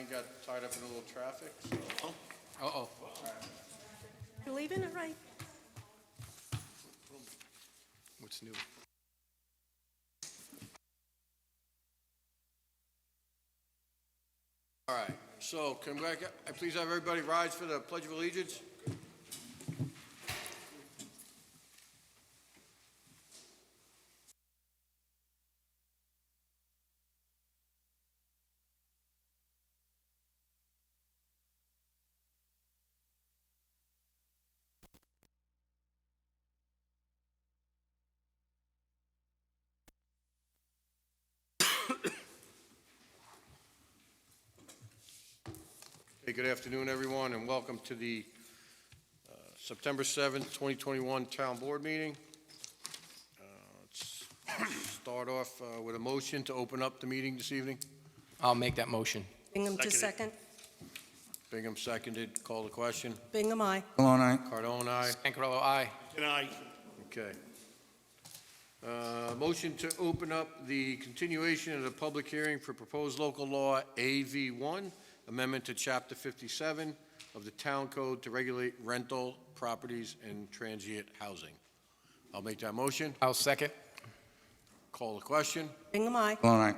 Eileen got tied up in a little traffic, so. Uh-oh. You're leaving it right. What's new? All right, so can I please have everybody rise for the Pledge of Allegiance? Hey, good afternoon, everyone, and welcome to the September 7th, 2021 Town Board meeting. Let's start off with a motion to open up the meeting this evening. I'll make that motion. Bingham to second. Bingham seconded. Call the question. Bingham, aye. Malone, aye. Cardone, aye. Scancarello, aye. Okay. Motion to open up the continuation of the public hearing for proposed local law AV1, amendment to Chapter 57 of the Town Code to regulate rental properties and transient housing. I'll make that motion. I'll second. Call the question. Bingham, aye. Malone, aye.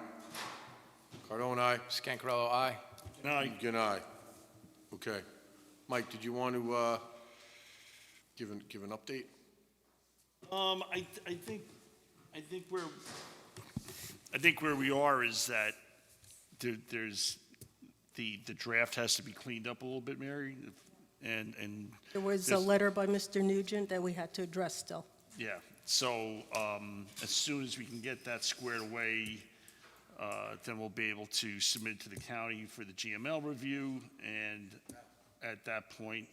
Cardone, aye. Scancarello, aye. Good aye. Okay. Mike, did you want to give an update? I think where we are is that there's the draft has to be cleaned up a little bit, Mary, and There was a This- letter by Mr. Nugent that we had to address still. yeah. So as soon as we can get that squared away, then we'll be able to submit it to the county for the GML review, and at that point.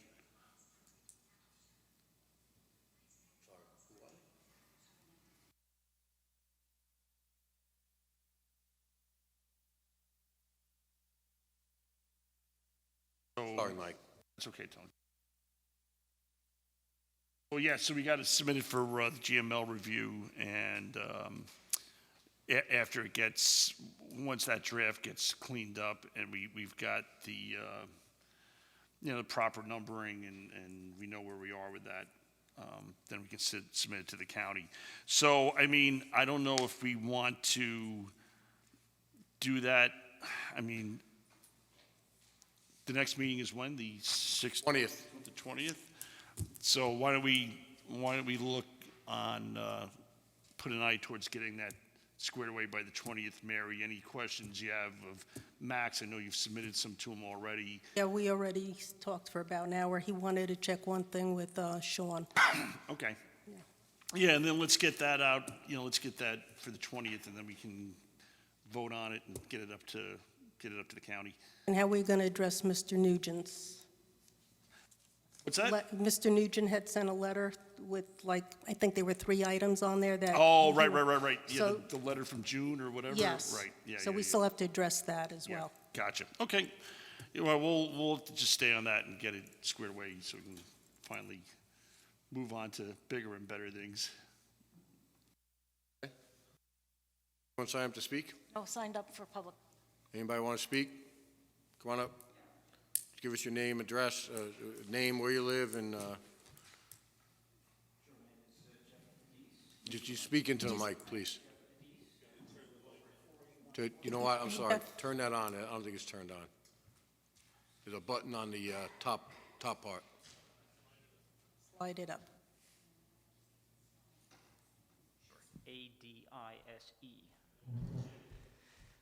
Sorry, Mike. That's okay, Tony. Well, yeah, so we got to submit it for the GML review, and after it gets, once that draft gets cleaned up and we've got the, the proper numbering and we know where we are with that, then we can submit it to the county. So, I mean, I don't know if we want to do that. I mean, the next meeting is when? The 6th? 20th. The 20th? So why don't we look on, put an eye towards getting that squared away by the 20th, Mary? Any questions you have of Max? I know you've submitted some to him already. Yeah, we already talked for about an hour. He wanted to check one thing with Sean. Okay. Yeah, and then let's get that out, let's get that for the 20th, and then we can vote on it and get it up to the county. And how are we going to address Mr. Nugent's? What's that? Mr. Nugent had sent a letter with, I think there were 3 items on there that. Oh, right. Yeah, So- the letter from June or whatever? Yes. Right, yeah. So we still have to address that as Yeah, well. Gotcha. Okay. Yeah, well, we'll have to just stay on that and get it squared away so we can finally move on to bigger and better things. Want to sign up to speak? Oh, signed up for public. Anybody want to speak? Come on up. Give us your name, address, name, where you live, and just you speak into the mic, please. You know what? I'm sorry. Turn that on. I don't think it's turned on. There's a button on the top part. Light it up. ADISE.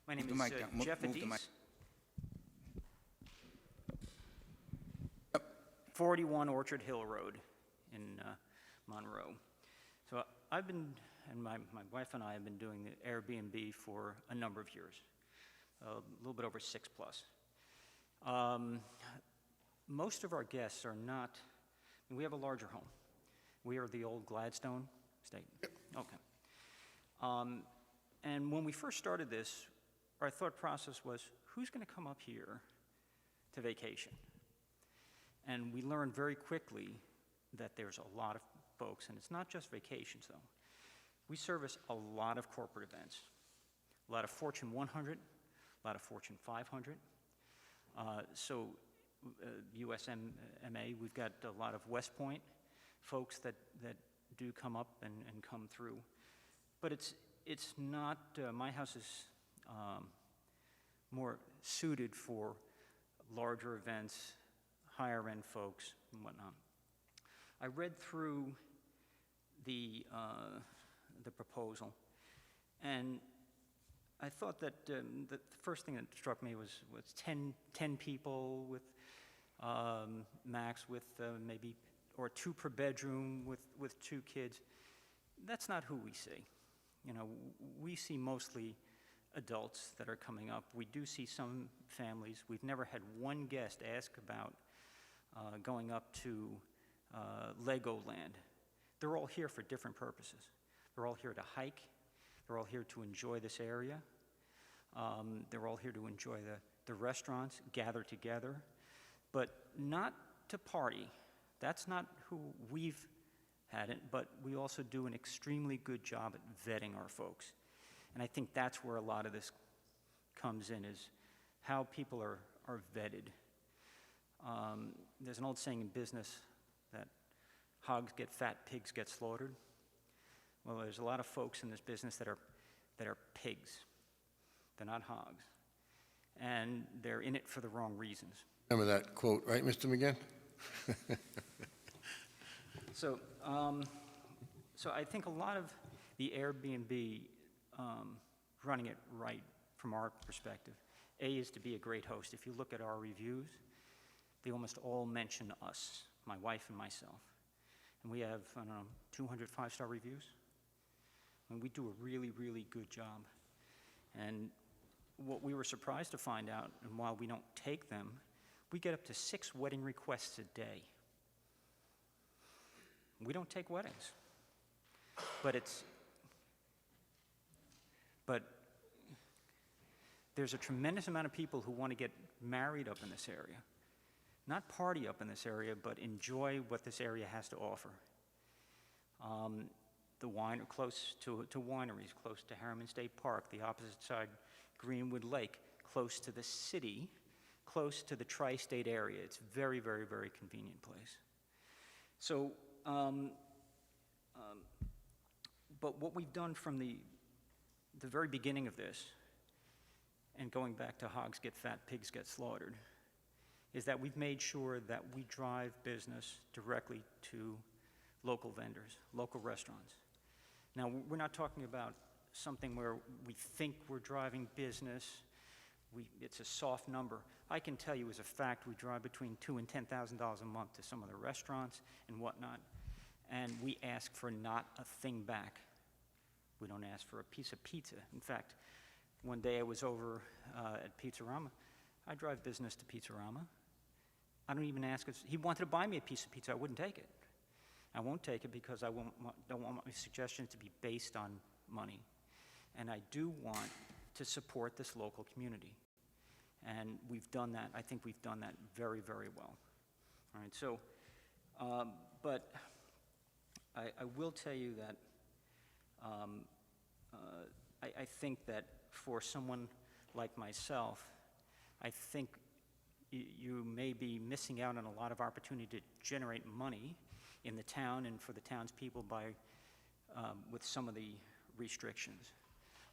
My name the is mic down. Jeff Move the mic. Adise. 41 Orchard Hill Road in Monroe. So I've been, and my wife and I have been doing the Airbnb for a number of years, a little bit over 6 plus. Most of our guests are not, we have a larger home. We are the old Gladstone State. Okay. And when we first started this, our thought process was, who's going to come up here to vacation? And we learned very quickly that there's a lot of folks, and it's not just vacations, though. We service a lot of corporate events, a lot of Fortune 100, a lot of Fortune 500, USMA, we've got a lot of West Point folks that do come up and come through. But it's not, my house is more suited for larger events, higher end folks and whatnot. I read through the proposal, and I thought that the first thing that struck me was 10 people with max, with maybe, or 2 per bedroom with 2 kids. That's not who we see. You know, we see mostly adults that are coming up. We do see some families. We've never had one guest ask about going up to Legoland. They're all here for different purposes. They're all here to hike. They're all here to enjoy this area. They're all here to enjoy the restaurants, gather together, but not to party. That's not who we've had it, but we also do an extremely good job at vetting our folks. And I think that's where a lot of this comes in, is how people are vetted. There's an old saying in business that hogs get fat, pigs get slaughtered. Well, there's a lot of folks in this business that are pigs. They're not hogs. And they're in it for the wrong reasons. Remember that quote, right, Mr. McGinn? So I think a lot of the Airbnb running it right from our perspective, A, is to be a great host. If you look at our reviews, they almost all mention us, my wife and myself. And we have, I don't know, 200 5-star reviews. And we do a really, really good job. And what we were surprised to find out, and while we don't take them, we get up to 6 wedding requests a day. We don't take weddings. But there's a tremendous amount of people who want to get married up in this area. Not party up in this area, but enjoy what this area has to offer. The wine are close to wineries, close to Harriman State Park, the opposite side, Greenwood Lake, close to the city, close to the tri-state area. It's a very, very, very convenient place. So, but what we've done from the very beginning of this, and going back to hogs get fat, pigs get slaughtered, is that we've made sure that we drive business directly to local vendors, local restaurants. Now, we're not talking about something where we think we're driving business. It's a soft number. I can tell you as a fact, we drive between $2,000 and $10,000 a month to some of the restaurants and whatnot, and we ask for not a thing back. We don't ask for a piece of pizza. In fact, one day I was over at Pizzarama. I drive business to Pizzarama. I don't even ask if he wanted to buy me a piece of pizza. I wouldn't take it. I won't take it because I don't want my suggestions to be based on money. And I do want to support this local community. And we've done that. I think we've done that very, very well. All right, so, but I will tell you that I think that for someone like myself, I think you may be missing out on a lot of opportunity to generate money in the town and for the townspeople by, with some of the restrictions.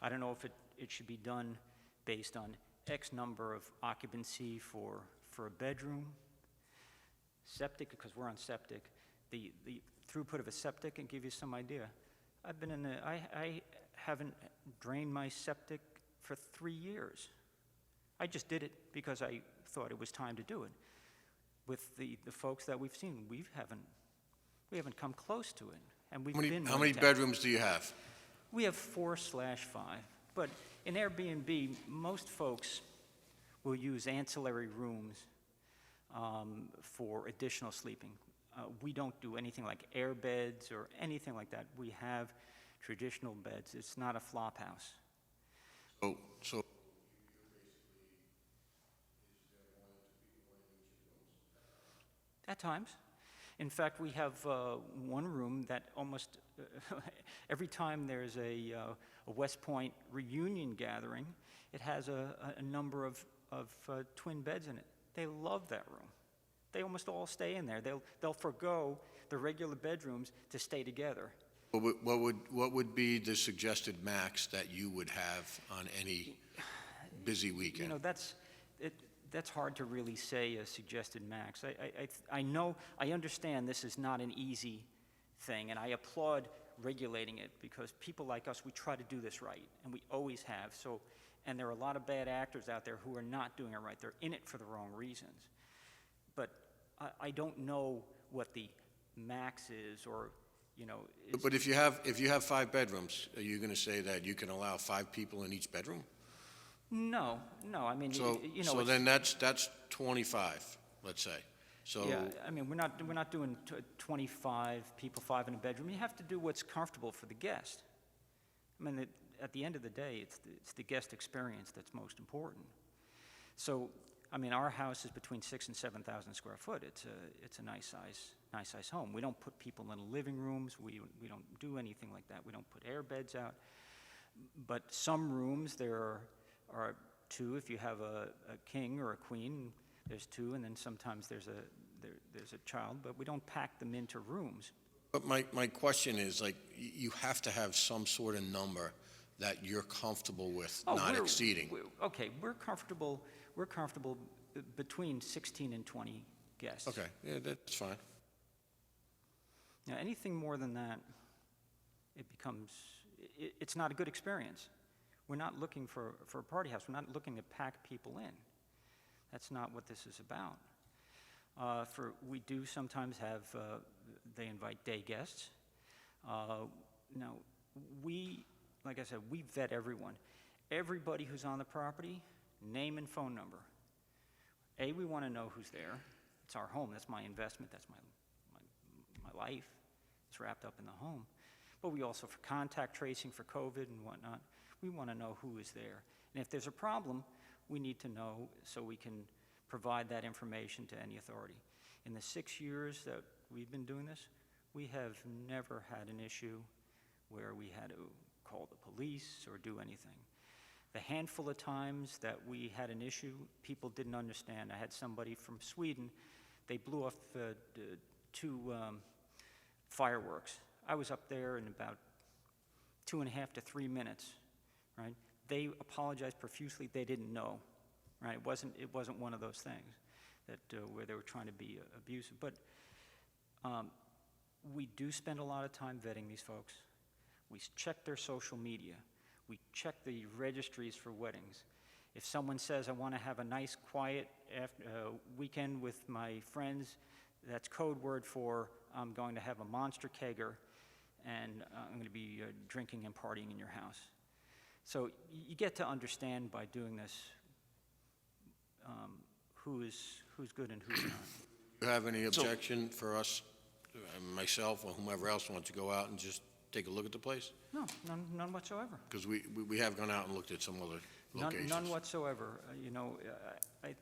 I don't know if it should be done based on X number of occupancy for a bedroom. Septic, because we're on septic, the throughput of a septic can give you some idea. I haven't drained my septic for 3 years. I just did it because I thought it was time to do it. With the folks that we've seen, we haven't come close to it, and we've been. How many bedrooms do you have? We have 4/5, but in Airbnb, most folks will use ancillary rooms for additional sleeping. We don't do anything like air beds or anything like that. We have traditional beds. It's not a flop house. So At times. In fact, we have one room that almost every time there's a West Point reunion gathering, it has a number of twin beds in it. They love that room. They almost all stay in there. They'll forgo the regular bedrooms to stay together. What would be the suggested max that you would have on any busy weekend? You know, that's hard to really say a suggested max. I know, I understand this is not an easy thing, and I applaud regulating it because people like us, we try to do this right, and we always have. So, and there are a lot of bad actors out there who are not doing it right. They're in it for the wrong reasons. But I don't know what the max is, or, you know. But if you have 5 bedrooms, are you going to say that you can allow 5 people in each bedroom? No, I mean, So, you know. so it's- then that's 25, let's say. So, Yeah, I mean, we're not doing 25 people, 5 in a bedroom. You have to do what's comfortable for the guest. I mean, at the end of the day, it's the guest experience that's most important. So, I mean, our house is between 6,000 and 7,000 square foot. It's a nice size home. We don't put people in living rooms. We don't do anything like that. We don't put air beds out. But some rooms, there are 2. If you have a king or a queen, there's 2, and then sometimes there's a child, but we don't pack them into rooms. but my question is, like, you have to have some sort of number that you're comfortable with not exceeding. Okay, we're comfortable between 16 and 20 guests. Okay, yeah, that's fine. Now, anything more than that, it's not a good experience. We're not looking for a party house. We're not looking to pack people in. That's not what this is about. We do sometimes have, they invite day guests. Now, like I said, we vet everyone. Everybody who's on the property, name and phone number. We want to know who's there. It's our home. That's my investment. That's my life. It's wrapped up in the home. But we also, for contact tracing, for COVID and whatnot, we want to know who is there. And if there's a problem, we need to know so we can provide that information to any authority. In the 6 years that we've been doing this, we have never had an issue where we had to call the police or do anything. The handful of times that we had an issue, people didn't understand. I had somebody from Sweden, they blew off 2 fireworks. I was up there in about 2.5 to 3 minutes, right? They apologized profusely. They didn't know, right? It wasn't one of those things that where they were trying to be abusive. But we do spend a lot of time vetting these folks. We check their social media. We check the registries for weddings. If someone says, I want to have a nice, quiet weekend with my friends, that's code word for I'm going to have a monster kegger and I'm going to be drinking and partying in your house. So you get to understand by doing this who's good and who's not. Do you have any objection for us, myself or whomever else wants to go out and just take a look at the place? No, none whatsoever. Because we have gone out and looked at some other locations. None whatsoever.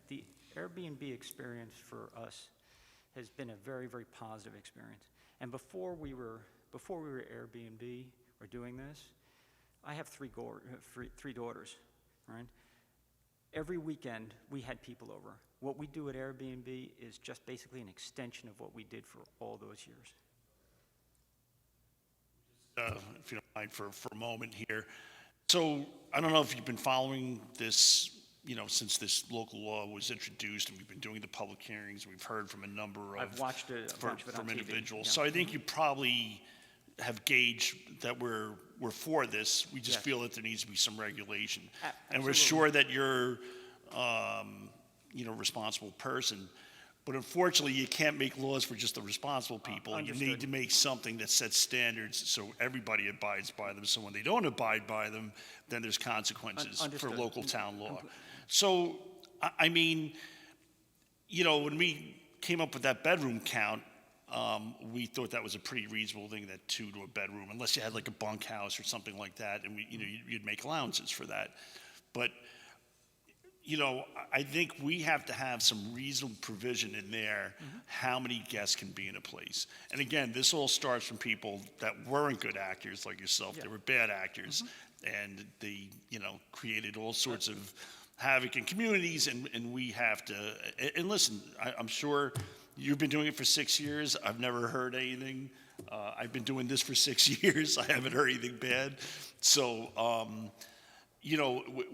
The Airbnb experience for us has been a very, very positive experience. And before we were Airbnb or doing this, I have 3 daughters, right? Every weekend we had people over. What we do at Airbnb is just basically an extension of what we did for all those years. If you don't mind for a moment here. So I don't know if you've been following this, since this local law was introduced, and we've been doing the public hearings. We've heard from a number of I've watched a bunch of it on from TV, individuals. yeah. So I think you probably have gauged that we're for this. We just Yes. feel that there needs to be some regulation, and we're Absolutely. sure that you're, responsible person. But unfortunately, you can't make laws for just the responsible people. You need Understood. to make something that sets standards so everybody abides by them. So when they don't abide by them, then there's consequences for Understood. local town law. So, I mean, when we came up with that bedroom count, we thought that was a pretty reasonable thing, that 2 to a bedroom, unless you had like a bunkhouse or something like that, and you'd make allowances for that. But I think we have to have some reasonable provision in there, how many guests can be in a place. And again, this all starts from people that weren't good actors like yourself. Yeah. They were bad actors, and they, created all sorts of havoc in communities, and we have to, and listen, I'm sure you've been doing it for 6 years. I've never heard anything. I've been doing this for 6 years. I haven't heard anything bad. So,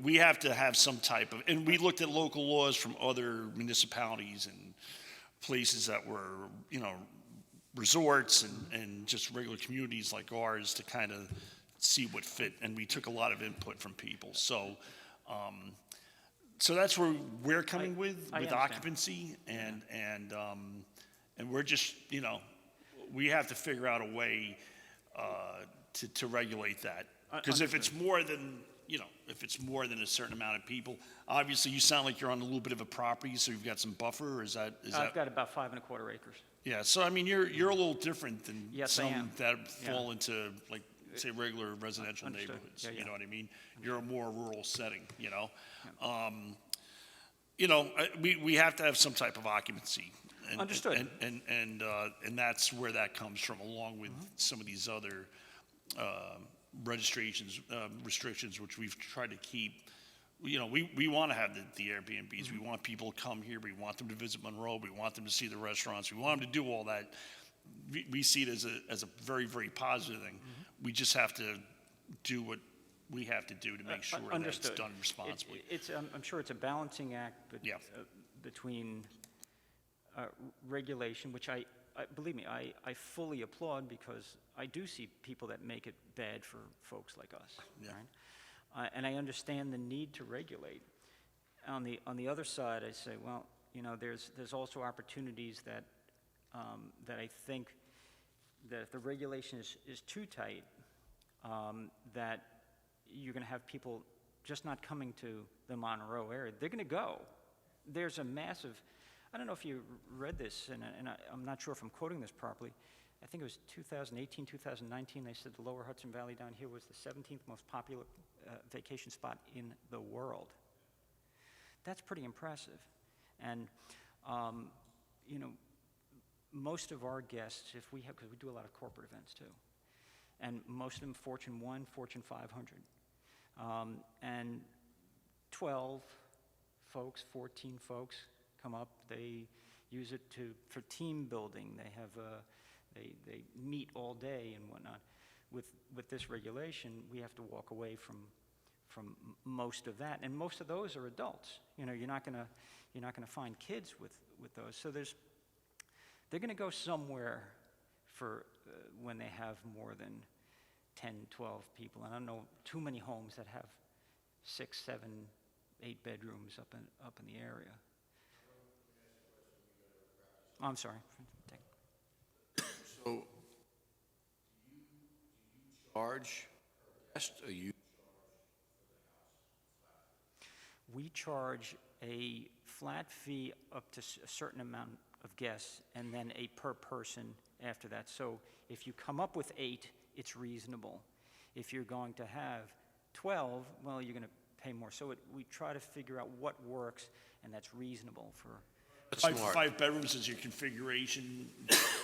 we have to have some type of, and we looked at local laws from other municipalities and places that were, resorts and just regular communities like ours to kind of see what fit. And we took a lot of input from people. So that's where we're coming with understand. occupancy, and we're just, we have to figure out a way to regulate that. Because if it's more than, if it's more than a certain amount of people, obviously you sound like you're on a little bit of a property, so you've got some buffer, or is that? I've got about 5¼ acres. Yeah, so I mean, you're a little different than Yes, I some am. that fall Yeah. into, like, say, regular residential Understood. neighborhoods. Yeah, You yeah. know what I mean? You're a more rural setting, we have to have some type of occupancy. Understood. And that's where that comes from, along with some of these other restrictions, which we've tried to keep. We want to have the Airbnbs. We want people to come here. We want them to visit Monroe. We want them to see the restaurants. We want them to do all that. We see it as a very, very positive thing. We just have to do what we have to do to make sure that it's Understood. done responsibly. I'm sure it's a balancing act Yeah. between regulation, which believe me, I fully applaud, because I do see people that make it bad for folks like us. Yeah. Right? And I understand the need to regulate. On the other side, I say, well, there's also opportunities that I think that if the regulation is too tight, that you're going to have people just not coming to the Monroe area. They're going to go. There's a massive, I don't know if you read this, and I'm not sure if I'm quoting this properly. I think it was 2018, 2019, they said the lower Hudson Valley down here was the 17th most popular vacation spot in the world. That's pretty impressive. And, most of our guests, if we have, because we do a lot of corporate events too, and most of them Fortune 1, Fortune 500. And 12 folks, 14 folks come up. They use it for team building. They have they meet all day and whatnot. With this regulation, we have to walk away from most of that, and most of those are adults. You're not gonna find kids with those. So they're gonna go somewhere for when they have more than 10, 12 people. And I don't know too many homes that have 6, 7, 8 bedrooms up in the area. Oh, I'm sorry. So, do you charge guest, or you? We charge a flat fee up to a certain amount of guests, and then a per person after that. So if you come up with 8, it's reasonable. If you're going to have 12, well, you're going to pay more. So we try to figure out what works, and that's reasonable for. That's Five, smart. 5 bedrooms is your configuration,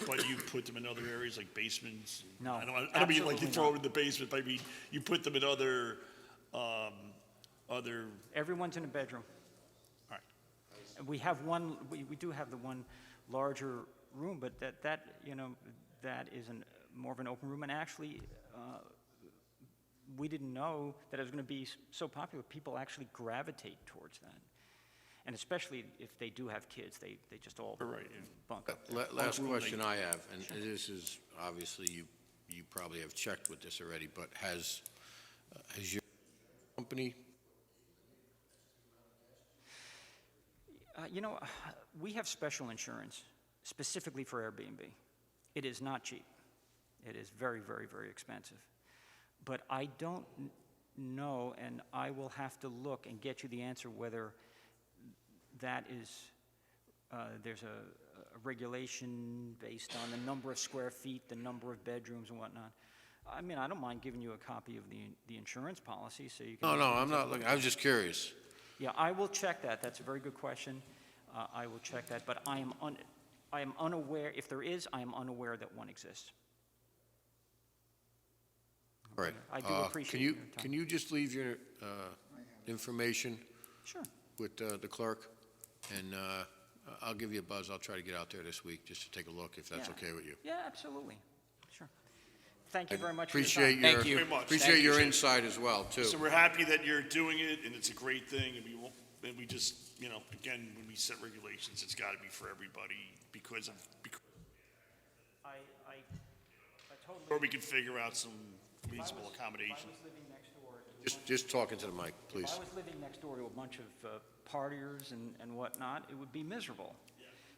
but you put them in other areas like basements. No, I don't mean like you absolutely throw not. them in the basement, but I mean you put them in other. Everyone's in a bedroom. All right. And we have one. We do have the one larger room, but that is more of an open room. And actually, we didn't know that it was going to be so popular. People actually gravitate towards that, and especially if they do have kids, they just all Right, yeah. bunk up. Last question I have, and this is, obviously, you probably have checked with this already, but has your company? We have special insurance specifically for Airbnb. It is not cheap. It is very, very, very expensive. But I don't know, and I will have to look and get you the answer whether that is, there's a regulation based on the number of square feet, the number of bedrooms and whatnot. I mean, I don't mind giving you a copy of the insurance policy so you can. No, I'm not looking, I was just curious. Yeah, I will check that. That's a very good question. I will check that, but I am unaware, if there is, I am unaware that one exists. All right. I do appreciate Can you, your time. can you just leave your information Sure. with the clerk, and I'll give you a buzz. I'll try to get out there this week just to take a look, if that's Yeah. okay with you. Yeah, absolutely. Sure. Thank you very much for your time. Appreciate your, Thank you. Very much. appreciate Thank your you. insight as well, too. So we're happy that you're doing it, and it's a great thing, and we just, again, when we set regulations, it's got to be for everybody because I totally. or we can figure out some reasonable If I accommodation. was living next door to Just talking to the mic, If please. I was living next door to a bunch of partiers and whatnot, it would be miserable.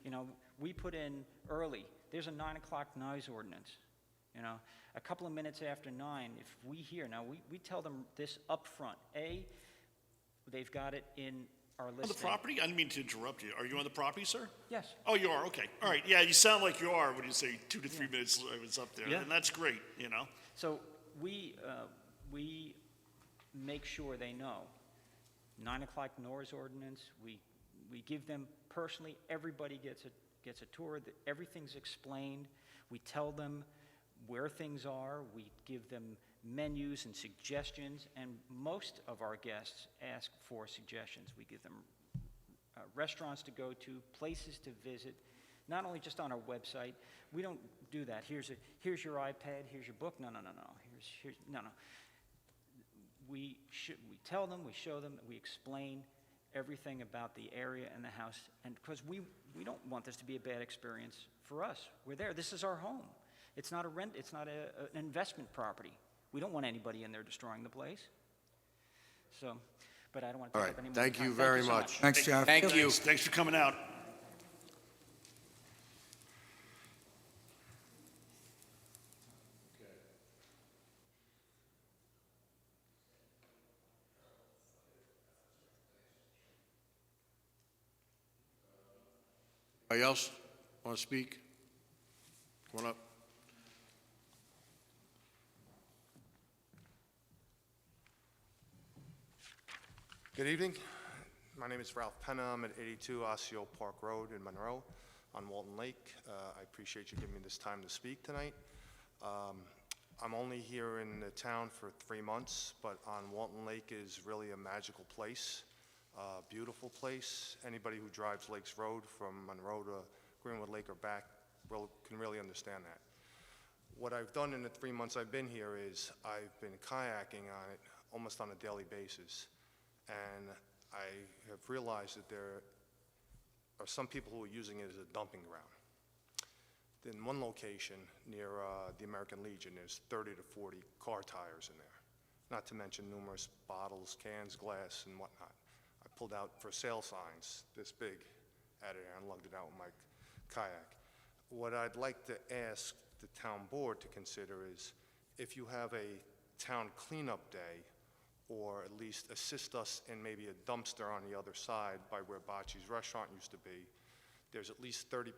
You know, we put in early. There's a 9 o'clock noise ordinance. You know, a couple of minutes after 9, if we hear, now we tell them this up front. They've got it in our On listing. the property? I didn't mean to interrupt you. Are you on the property, sir? Yes. Oh, you are, okay. All right, yeah, you sound like you are when you say 2 to 3 minutes I was up there, Yeah. and that's great, So we make sure they know. 9 o'clock noise ordinance, we give them personally, everybody gets a tour, everything's explained. We tell them where things are, we give them menus and suggestions, and most of our guests ask for suggestions. We give them restaurants to go to, places to visit, not only just on our website. We don't do that. Here's your iPad, here's your book. No. No. We tell them, we show them, we explain everything about the area and the house, and because we don't want this to be a bad experience for us. We're there. This is our home. It's not a rent. It's not an investment property. We don't want anybody in there destroying the place. So, but I don't want to All take right, up any more thank time. you very so much. Thanks, Jeff. Thank you. Thanks for coming out. Anybody else want to speak? Come on up. Good evening. My name is Ralph Penna. I'm at 82 Osseo Park Road in Monroe on Walton Lake. I appreciate you giving me this time to speak tonight. I'm only here in the town for 3 months, but on Walton Lake is really a magical place, beautiful place. Anybody who drives Lakes Road from Monroe to Greenwood Lake or back can really understand that. What I've done in the 3 months I've been here is I've been kayaking on it almost on a daily basis. And I have realized that there are some people who are using it as a dumping ground. In one location near the American Legion, there's 30 to 40 car tires in there, not to mention numerous bottles, cans, glass, and whatnot. I pulled out for sale signs this big out of there and lugged it out with my kayak. What I'd like to ask the town board to consider is if you have a town cleanup day, or at least assist us in maybe a dumpster on the other side by where Bocce's restaurant used to be, there's at least 30%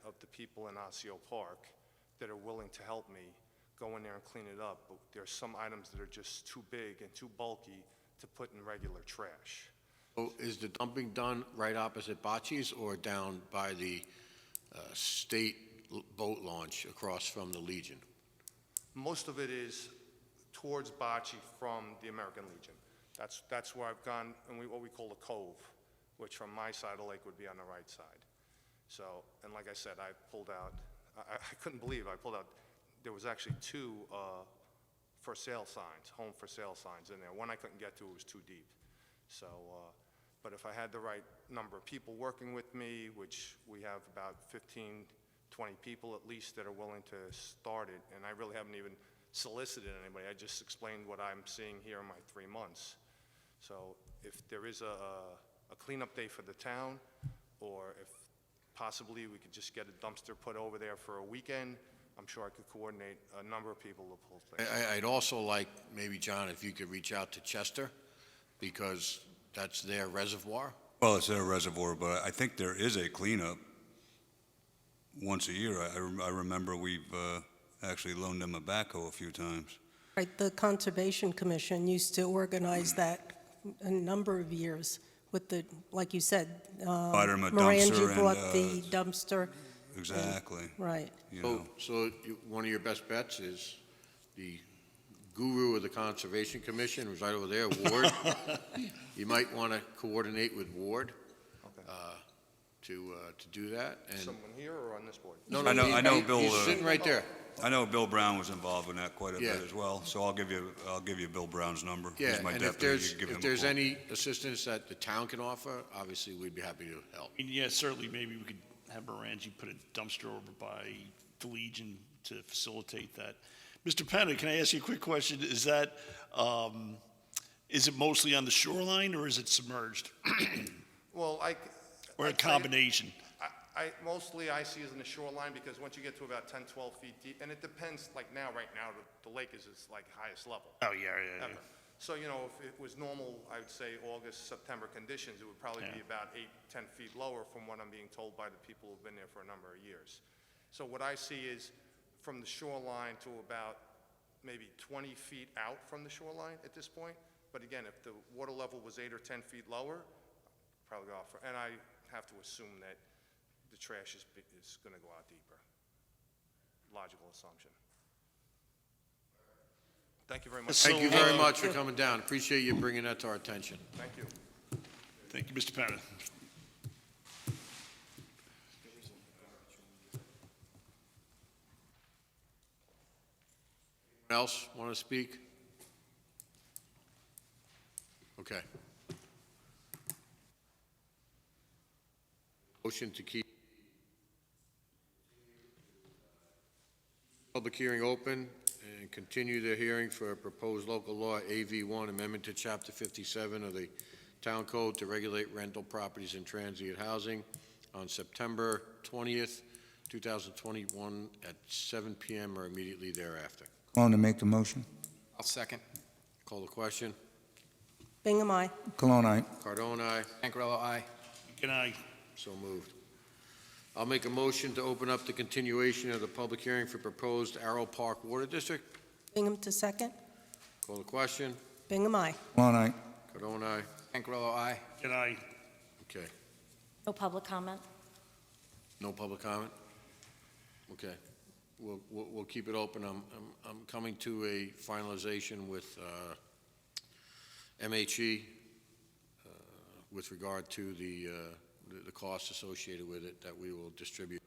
of the people in Osseo Park that are willing to help me go in there and clean it up, but there's some items that are just too big and too bulky to put in regular trash. So is the dumping done right opposite Bocce's or down by the state boat launch across from the Legion? Most of it is towards Bocce from the American Legion. That's where I've gone, and what we call the cove, which from my side of the lake would be on the right side. So, and like I said, I pulled out, I couldn't believe I pulled out, there was actually 2 for sale signs, home for sale signs in there. One I couldn't get to, it was too deep. So, but if I had the right number of people working with me, which we have about 15, 20 people at least that are willing to start it, and I really haven't even solicited anybody. I just explained what I'm seeing here in my 3 months. So if there is a cleanup day for the town, or if possibly we could just get a dumpster put over there for a weekend, I'm sure I could coordinate a number of people to pull things. I'd also like, maybe, John, if you could reach out to Chester, because that's their reservoir. Well, it's their reservoir, but I think there is a cleanup once a year. I remember we've actually loaned them a backhoe a few times. Right, the Conservation Commission used to organize that a number of years with the, like you said, Bought 'em a Morangi dumpster and, brought the dumpster, Exactly. right. You know, So one of your best bets is the guru of the Conservation Commission, who's right over there, Ward. You might want to coordinate with Ward Okay. to do that. And Someone here or on this board? no, I know- I know Bill, He's sitting right there. I know Bill Brown was involved in that quite a Yeah. bit as well, so I'll give you Bill Brown's number. Yeah, He's my and if deputy. You can give him if a there's call. any assistance that the town can offer, obviously, we'd be happy to help. And yeah, certainly, maybe we could have Morangi put a dumpster over by the Legion to facilitate that. Mr. Penna, can I ask you a quick question? Is that, is it mostly on the shoreline, or is it submerged? Well, Or a I'd say- combination? Mostly I see is in the shoreline, because once you get to about 10, 12 feet deep, and it depends, like now, right now, the lake is its like highest level Oh, yeah. ever. So, you know, if it was normal, I would say August, September conditions, it would probably be Yeah. about 8, 10 feet lower from what I'm being told by the people who've been there for a number of years. So what I see is from the shoreline to about maybe 20 feet out from the shoreline at this point. But again, if the water level was 8 or 10 feet lower, probably go off, and I have to assume that the trash is going to go out deeper. Logical assumption. Thank you very much. Thank you very much for coming down. Appreciate you bringing that to our attention. Thank you. Thank you, Mr. Penna. Anyone else want to speak? Okay. Motion to keep public hearing open and continue the hearing for proposed local law AV1, amendment to Chapter 57 of the Town Code to regulate rental properties and transient housing on September 20th, 2021 at 7 PM or immediately thereafter. Calling to make the motion. I'll second. Call the question. Bingham, aye. Cologne, aye. Cardone, aye. Pancarello, aye. Can I, So moved. I'll make a motion to open up the continuation of the public hearing for proposed Arrow Park Water District. Bingham to second. Call the question. Bingham, aye. Cologne, aye. Cardone, aye. Pancarello, aye. Okay. No public comment? No public comment? Okay. We'll keep it open. I'm coming to a finalization with MHE with regard to the costs associated with it that we will distribute.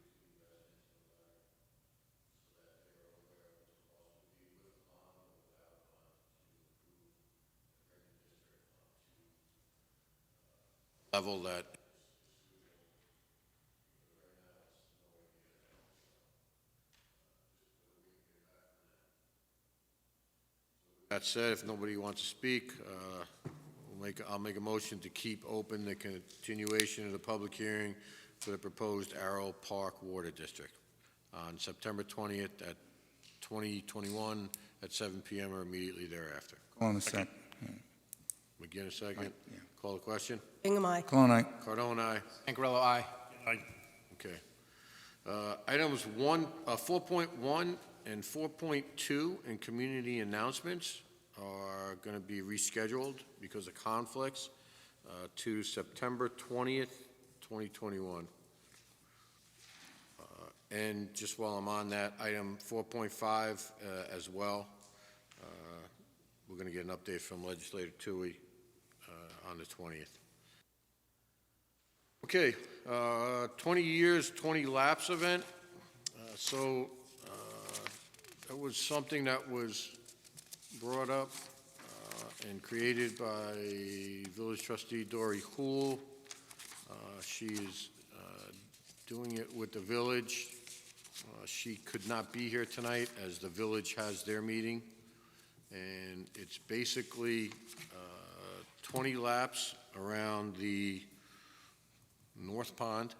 Level that that said, if nobody wants to speak, I'll make a motion to keep open the continuation of the public hearing for the proposed Arrow Park Water District on September 20th at 2021 at 7 PM or immediately thereafter. Calling the second. McGinn, a second. Yeah. Call the question. Bingham, aye. Cologne, aye. Cardone, aye. Pancarello, aye. Okay. Items 4.1 and 4.2 in community announcements are going to be rescheduled because of conflicts to September 20th, 2021. And just while I'm on that, item 4.5 as well, we're going to get an update from Legislator Tui on the 20th. Okay, 20 years, 20 laps event. That was something that was brought up and created by Village Trustee Dory Hool. She is doing it with the village. She could not be here tonight as the village has their meeting. And it's basically 20 laps around the North Pond.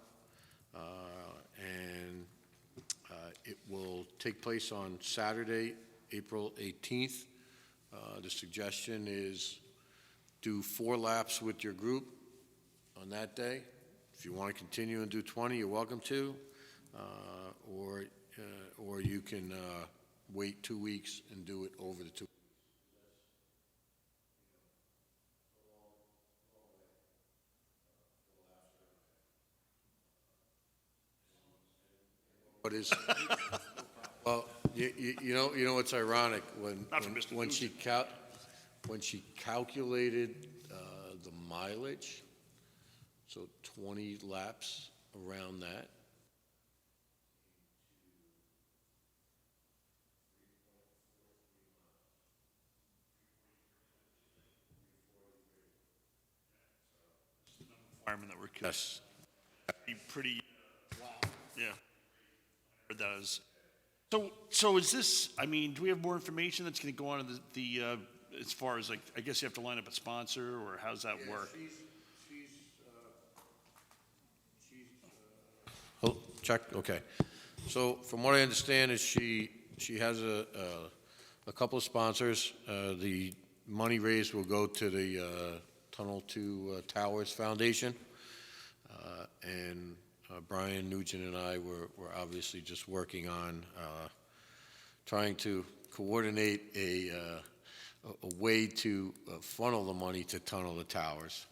And it will take place on Saturday, April 18th. The suggestion is do 4 laps with your group on that day. If you want to continue and do 20, you're welcome to. Or you can wait 2 weeks and do it over the 2 weeks. What is, well, You know what's ironic, Not for Mr. when she calculated the mileage, so 20 laps around that. Firemen that were killed. Yes. Pretty, yeah. Heard that is. So is this, I mean, do we have more information that's going to go on in the as far as like, I guess you have to line up a sponsor, or how's that work? Oh, check, okay. So from what I understand is she has a couple of sponsors. The money raised will go to the Tunnel to Towers Foundation. And Brian Nugent and I were obviously just working on trying to coordinate a way to funnel the money to Tunnel to Towers.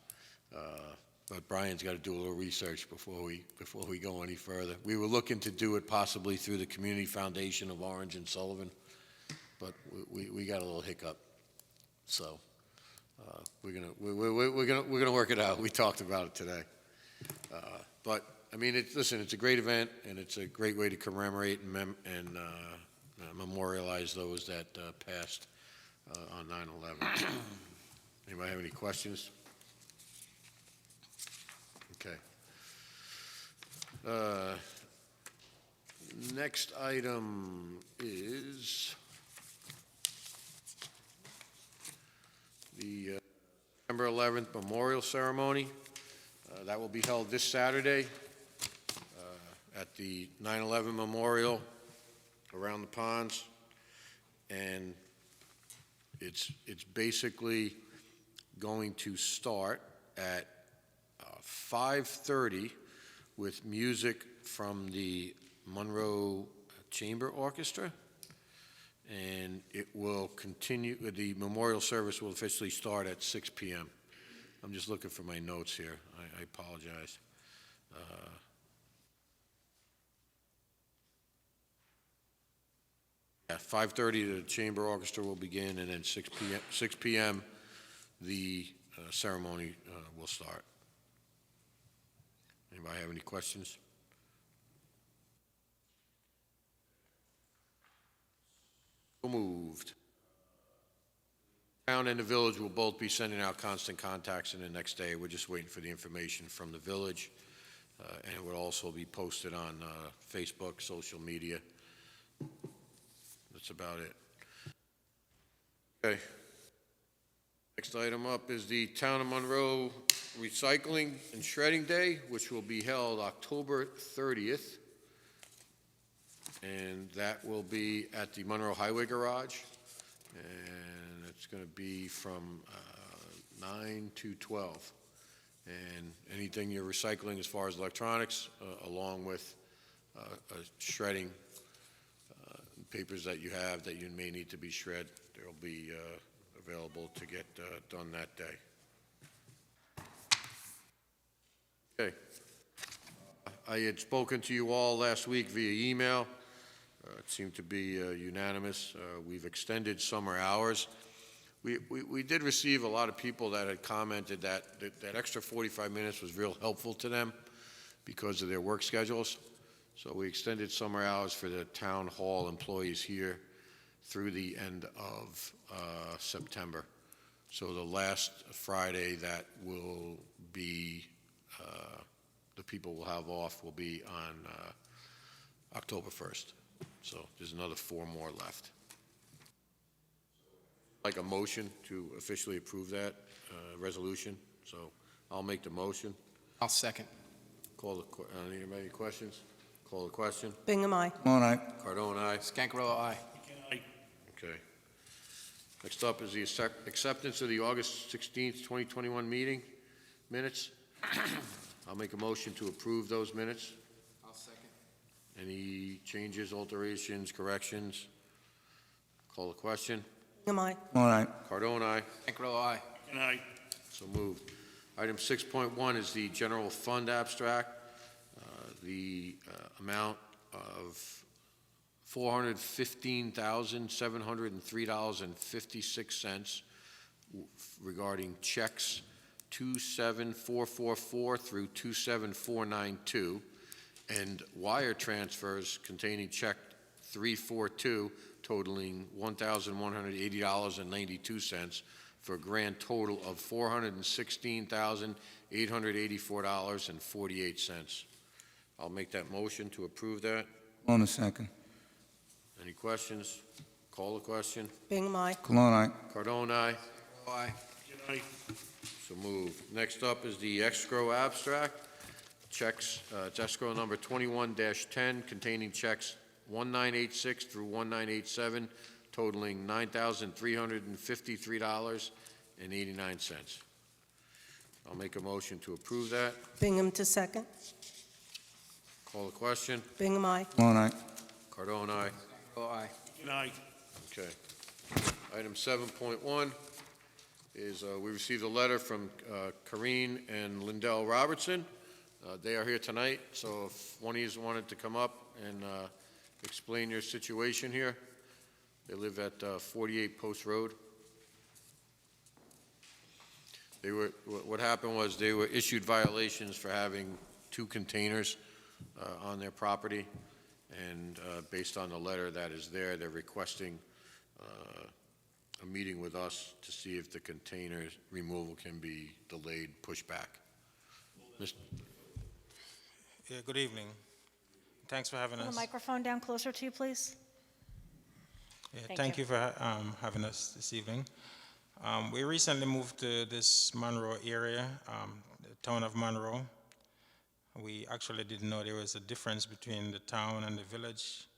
But Brian's got to do a little research before we go any further. We were looking to do it possibly through the Community Foundation of Orange and Sullivan, but we got a little hiccup. So we're gonna work it out. We talked about it today. But I mean, listen, it's a great event, and it's a great way to commemorate and memorialize those that passed on 9/11. Anybody have any questions? Okay. Next item is the September 11th memorial ceremony. That will be held this Saturday at the 9/11 Memorial around the ponds. And it's basically going to start at 5:30 with music from the Monroe Chamber Orchestra. And it will continue, the memorial service will officially start at 6 p.m. I'm just looking for my notes here. I apologize. At 5:30, the chamber orchestra will begin, and then 6 p.m. the ceremony will start. Anybody have any questions? So moved. Town and the village will both be sending out constant contacts in the next day. We're just waiting for the information from the village. And it will also be posted on Facebook, social media. That's about it. Okay. Next item up is the Town of Monroe Recycling and Shredding Day, which will be held October 30th. And that will be at the Monroe Highway Garage. And it's going to be from 9 to 12. And anything you're recycling as far as electronics, along with shredding papers that you have that you may need to be shred, they'll be available to get done that day. Okay. I had spoken to you all last week via email. It seemed to be unanimous. We've extended summer hours. We did receive a lot of people that had commented that extra 45 minutes was real helpful to them because of their work schedules. So we extended summer hours for the town hall employees here through the end of September. So the last Friday that will be, the people will have off will be on October 1st. So there's another 4 more left. Like a motion to officially approve that resolution. So I'll make the motion. I'll second. Call the, anybody questions? Call the question. Bingham, aye. All right. Cardone, aye. Scancarello, aye. Okay. Next up is the acceptance of the August 16th, 2021 meeting minutes. I'll make a motion to approve those minutes. I'll second. Any changes, alterations, corrections? Call the question. Bingham, aye. All right. Cardone, aye. Scancarello, aye. And I, So moved. Item 6.1 is the general fund abstract. The amount of $415,703.56 regarding checks 27444 through 27492, and wire transfers containing check 342 totaling $1,180.92 for a grand total of $416,884.48. I'll make that motion to approve that. On a second. Any questions? Call the question. Bingham, aye. Cologne, aye. Cardone, aye. Aye. Aye. So moved. Next up is the escrow abstract. Checks, it's escrow number 21-10 containing checks 1986 through 1987 totaling $9,353.89. I'll make a motion to approve that. Bingham to second. Call the question. Bingham, aye. Cologne, aye. Cardone, aye. Aye. Aye. Okay. Item 7.1 is we received a letter from Corrine and Lindell Robertson. They are here tonight, so if one of you wanted to come up and explain your situation here. They live at 48 Post Road. What happened was they were issued violations for having 2 containers on their property, and based on the letter that is there, they're requesting a meeting with us to see if the container removal can be delayed, pushed back. Yeah, good evening. Thanks for having Pull the us. microphone down closer to you, please. Yeah, Thank thank you. you for having us this evening. We recently moved to this Monroe area, the town of Monroe. We actually didn't know there was a difference between the town and the village,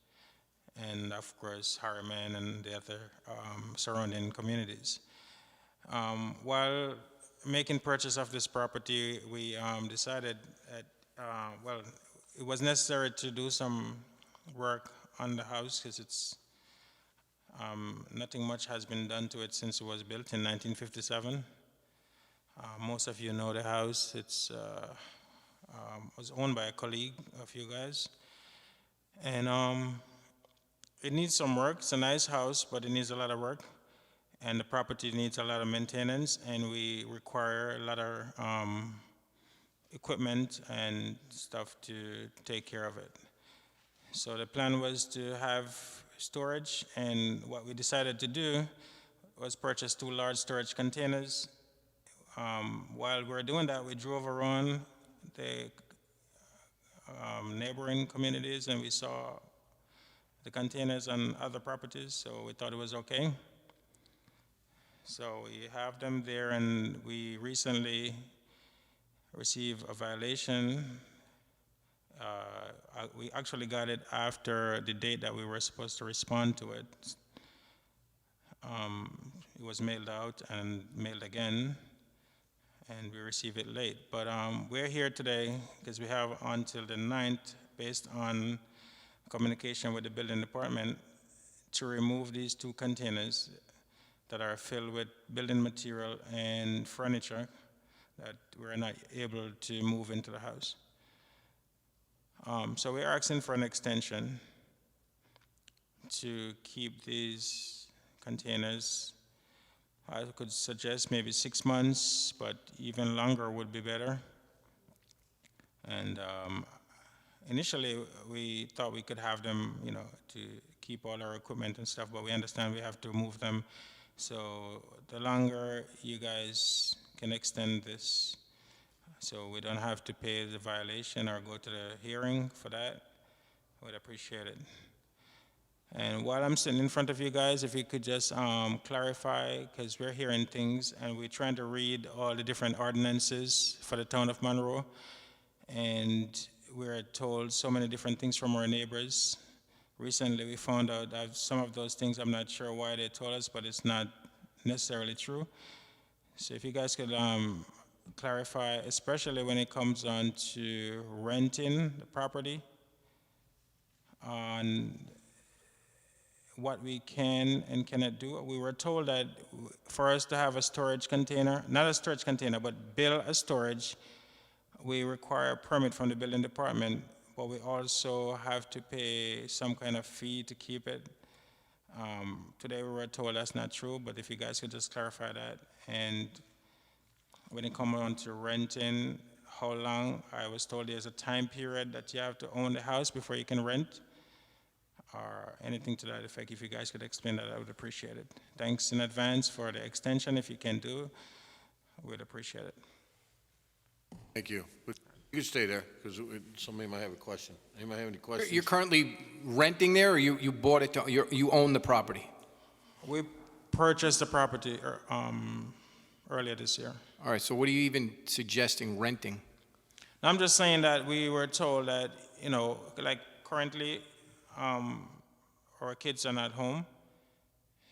and of course Harriman and the other surrounding communities. While making purchase of this property, we decided that, well, it was necessary to do some work on the house because it's nothing much has been done to it since it was built in 1957. Most of you know the house. It's was owned by a colleague of you guys, and it needs some work. It's a nice house, but it needs a lot of work, and the property needs a lot of maintenance, and we require a lot of equipment and stuff to take care of it. So the plan was to have storage, and what we decided to do was purchase 2 large storage containers. While we were doing that, we drove around the neighboring communities, and we saw the containers on other properties, so we thought it was okay. So we have them there, and we recently received a violation. We actually got it after the date that we were supposed to respond to it. It was mailed out and mailed again, and we received it late. But we're here today because we have until the 9th, based on communication with the building department, to remove these 2 containers that are filled with building material and furniture that we're not able to move into the house. So we're asking for an extension to keep these containers. I could suggest maybe 6 months, but even longer would be better. And initially, we thought we could have them, you know, to keep all our equipment and stuff, but we understand we have to move them. So the longer you guys can extend this, so we don't have to pay the violation or go to the hearing for that, we'd appreciate it. And while I'm sitting in front of you guys, if you could just clarify, because we're hearing things and we're trying to read all the different ordinances for the town of Monroe, and we're told so many different things from our neighbors. Recently, we found out that some of those things, I'm not sure why they told us, but it's not necessarily true. So if you guys could clarify, especially when it comes on to renting the property, on what we can and cannot do. We were told that for us to have a storage container, not a storage container, but build a storage, we require a permit from the building department, but we also have to pay some kind of fee to keep it. Today we were told that's not true, but if you guys could just clarify that. And when it comes on to renting, how long? I was told there's a time period that you have to own the house before you can rent, or anything to that effect. If you guys could explain that, I would appreciate it. Thanks in advance for the extension. If you can do, we'd appreciate it. Thank you. But you can stay there, because somebody might have a question. Anybody have any questions? You're currently renting there, or you bought it, you own the property? We purchased the property earlier this year. All right, so what are you even suggesting renting? I'm just saying that we were told that, like currently, our kids are not home.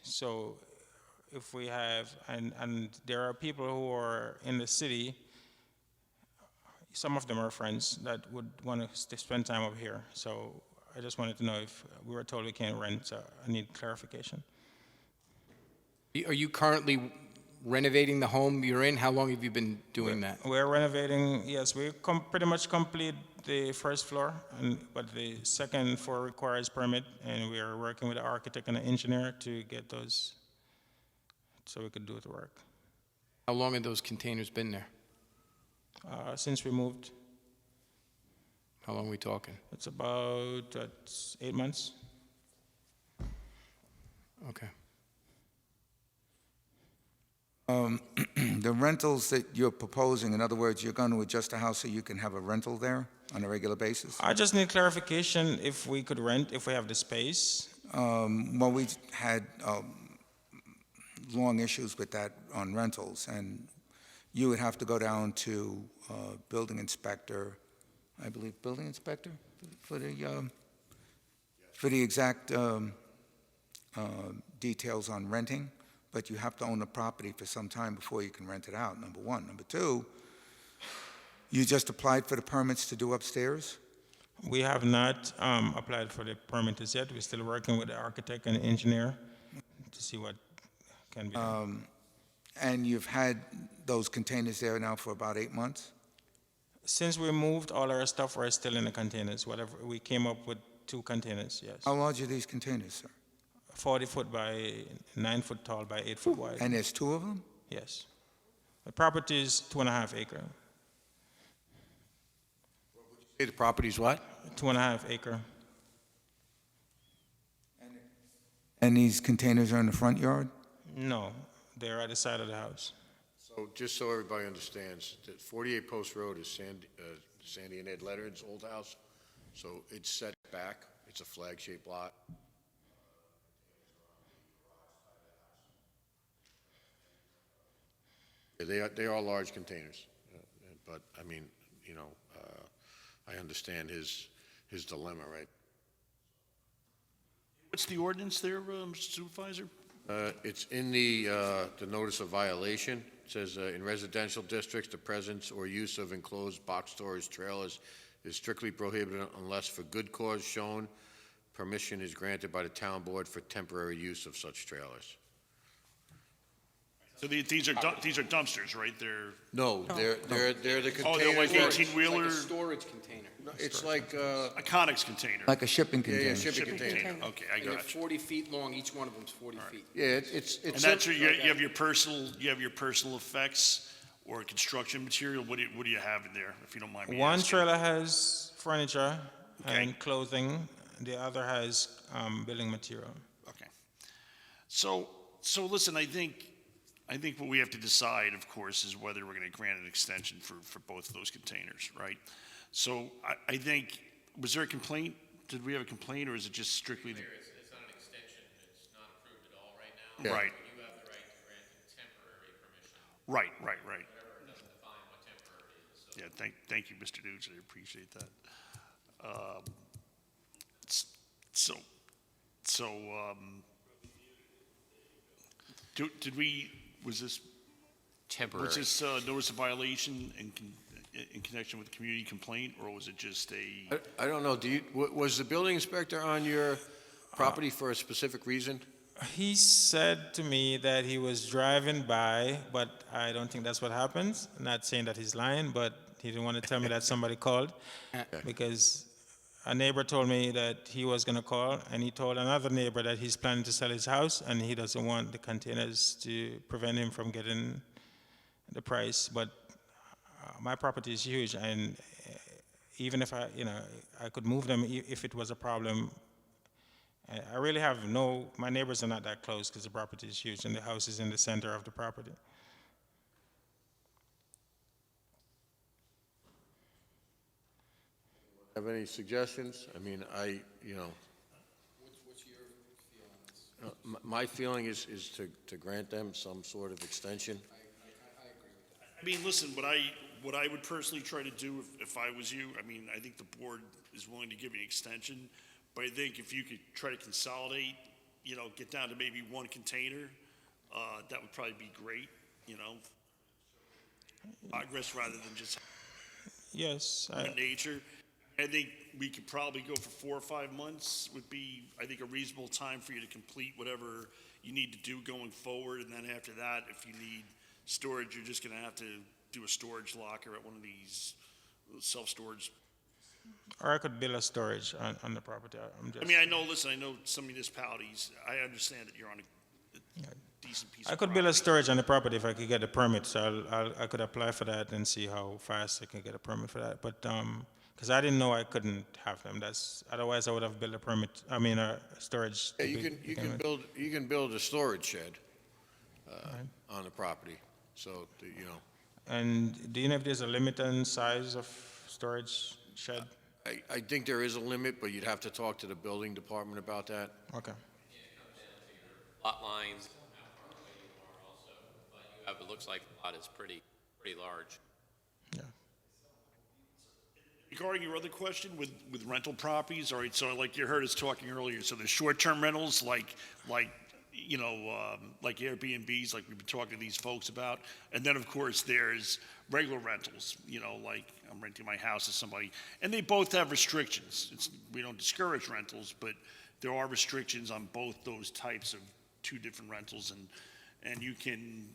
So if we have, and there are people who are in the city, some of them are friends that would want to spend time over here. So I just wanted to know if we were told we can't rent, so I need clarification. Are you currently renovating the home you're in? How long have you been doing that? We're renovating, yes, we pretty much complete the first floor, but the second floor requires permit, and we are working with the architect and the engineer to get those, so we could do the work. How long have those containers been there? Since we moved, How long are we talking? it's about 8 months. Okay. The rentals that you're proposing, in other words, you're going to adjust the house so you can have a rental there on a regular basis? I just need clarification if we could rent, if we have the space. Well, we had long issues with that on rentals, and you would have to go down to building inspector, I believe, building inspector for the exact details on renting, but you have to own the property for some time before you can rent it out, number one. Number two, you just applied for the permits to do upstairs? We have not applied for the permit as yet. We're still working with the architect and engineer to see what can be done. And you've had those containers there now for about 8 months? Since we moved, all our stuff were still in the containers. Whatever, we came up with 2 containers, yes. How large are these containers, sir? 40 foot by 9 foot tall by 8 foot wide. And there's 2 of them? Yes. The property is 2.5 acre. Hey, the property's what? 2.5 acre. And these containers are in the front yard? No, they're at the side of the house. So just so everybody understands, that 48 Post Road is Sandy and Ed Leonard's old house. So it's set back. It's a flag-shaped lot. Yeah, they are large containers, but I mean, I understand his dilemma, right? What's the ordinance there, Mr. Supervisor? It's in the notice of violation. It says, in residential districts, the presence or use of enclosed box storage trailers is strictly prohibited unless for good cause shown. Permission is granted by the town board for temporary use of such trailers. So these are dumpsters, right? They're No, they're the containers. Oh, they're like where- 18-wheeler, Storage container. It's like, a Conex container. Like a shipping yeah, container? shipping container. Okay, I And they're got you. 40 feet long, each one of them's 40 feet. Yeah, it's. And that's your, you have your personal effects or construction material. What do you have in there, if you don't mind me One asking? trailer has furniture Okay. and clothing. The other has building material. Okay. So listen, I think what we have to decide, of course, is whether we're going to grant an extension for both of those containers, right? So I think, was there a complaint? Did we have a complaint, or is it just strictly the? It's not an extension, it's not approved at all right now. Right. You have the right to grant a temporary permission, Right. whatever, it doesn't define what temporary is, so. Yeah, thank you, Mr. Dudes, I appreciate that. Was this Temporary. notice of violation in connection with the community complaint, or was it just a? I don't know, was the building inspector on your property for a specific reason? He said to me that he was driving by, but I don't think that's what happened. Not saying that he's lying, but he didn't want to tell me that somebody called, because a neighbor told me that he was going to call, and he told another neighbor that he's planning to sell his house, and he doesn't want the containers to prevent him from getting the price. But my property is huge, and even if I could move them if it was a problem. I really have my neighbors are not that close because the property is huge, and the house is in the center of the property. Have any suggestions? I mean, What's your feelings? my feeling is to grant them some sort of extension. I mean, listen, what I would personally try to do if I was you, I mean, I think the board is willing to give me an extension, but I think if you could try to consolidate, get down to maybe one container, that would probably be great, progress rather than just Yes, nature. I think we could probably go for 4 or 5 months would be, I think, a reasonable time for you to complete whatever you need to do going forward. And then after that, if you need storage, you're just going to have to do a storage locker at one of these self-storage. or I could build a storage on the property. I mean, I know some municipalities, I understand that you're on a decent piece of I could build a property. storage on the property if I could get a permit, so I could apply for that and see how fast I can get a permit for that. But, because I didn't know I couldn't have them, otherwise I would have built a permit, a storage. Yeah, to be- you can build a storage shed on the property, so, And do you know if there's a limit on size of storage shed? I think there is a limit, but you'd have to talk to the building department about that. Okay. Lot lines, how far away you are also, but it looks like the lot is pretty large. Yeah. Regarding your other question with rental properties, all right, so like you heard us talking earlier, so there's short-term rentals like Airbnbs, like we've been talking to these folks about. And then, of course, there's regular rentals, like I'm renting my house to somebody. And they both have restrictions. We don't discourage rentals, but there are restrictions on both those types of two different rentals. And you can,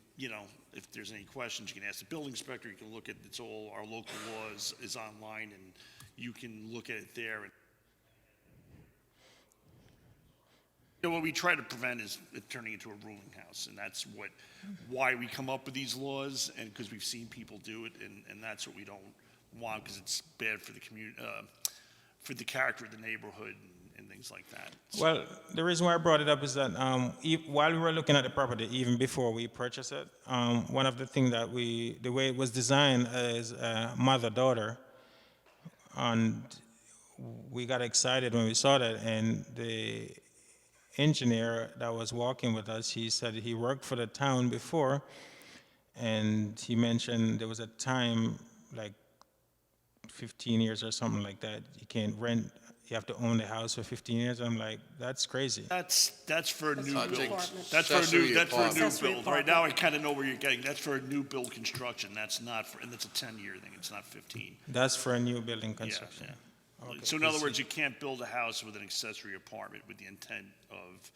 if there's any questions, you can ask the building inspector. You can look at, it's all, our local laws is online, and you can look at it there. What we try to prevent is it turning into a rooming house, and that's why we come up with these laws, and because we've seen people do it, and that's what we don't want, because it's bad for the community, for the character of the neighborhood and things like that. Well, the reason why I brought it up is that while we were looking at the property, even before we purchased it, one of the things that the way it was designed as a mother-daughter, and we got excited when we saw that, and the engineer that was walking with us, he said he worked for the town before, and he mentioned there was a time, like 15 years or something like that, you can't rent, you have to own the house for 15 years. I'm like, that's crazy. That's for a new That's build. apartment. That's for a Accessory new Accessory build. Right now, I kind of know where you're getting. That's for a new build construction. That's not for, and that's a 10-year thing. It's not 15. That's for a new building Yeah, construction. yeah. Okay, So in other I see. words, you can't build a house with an accessory apartment with the intent of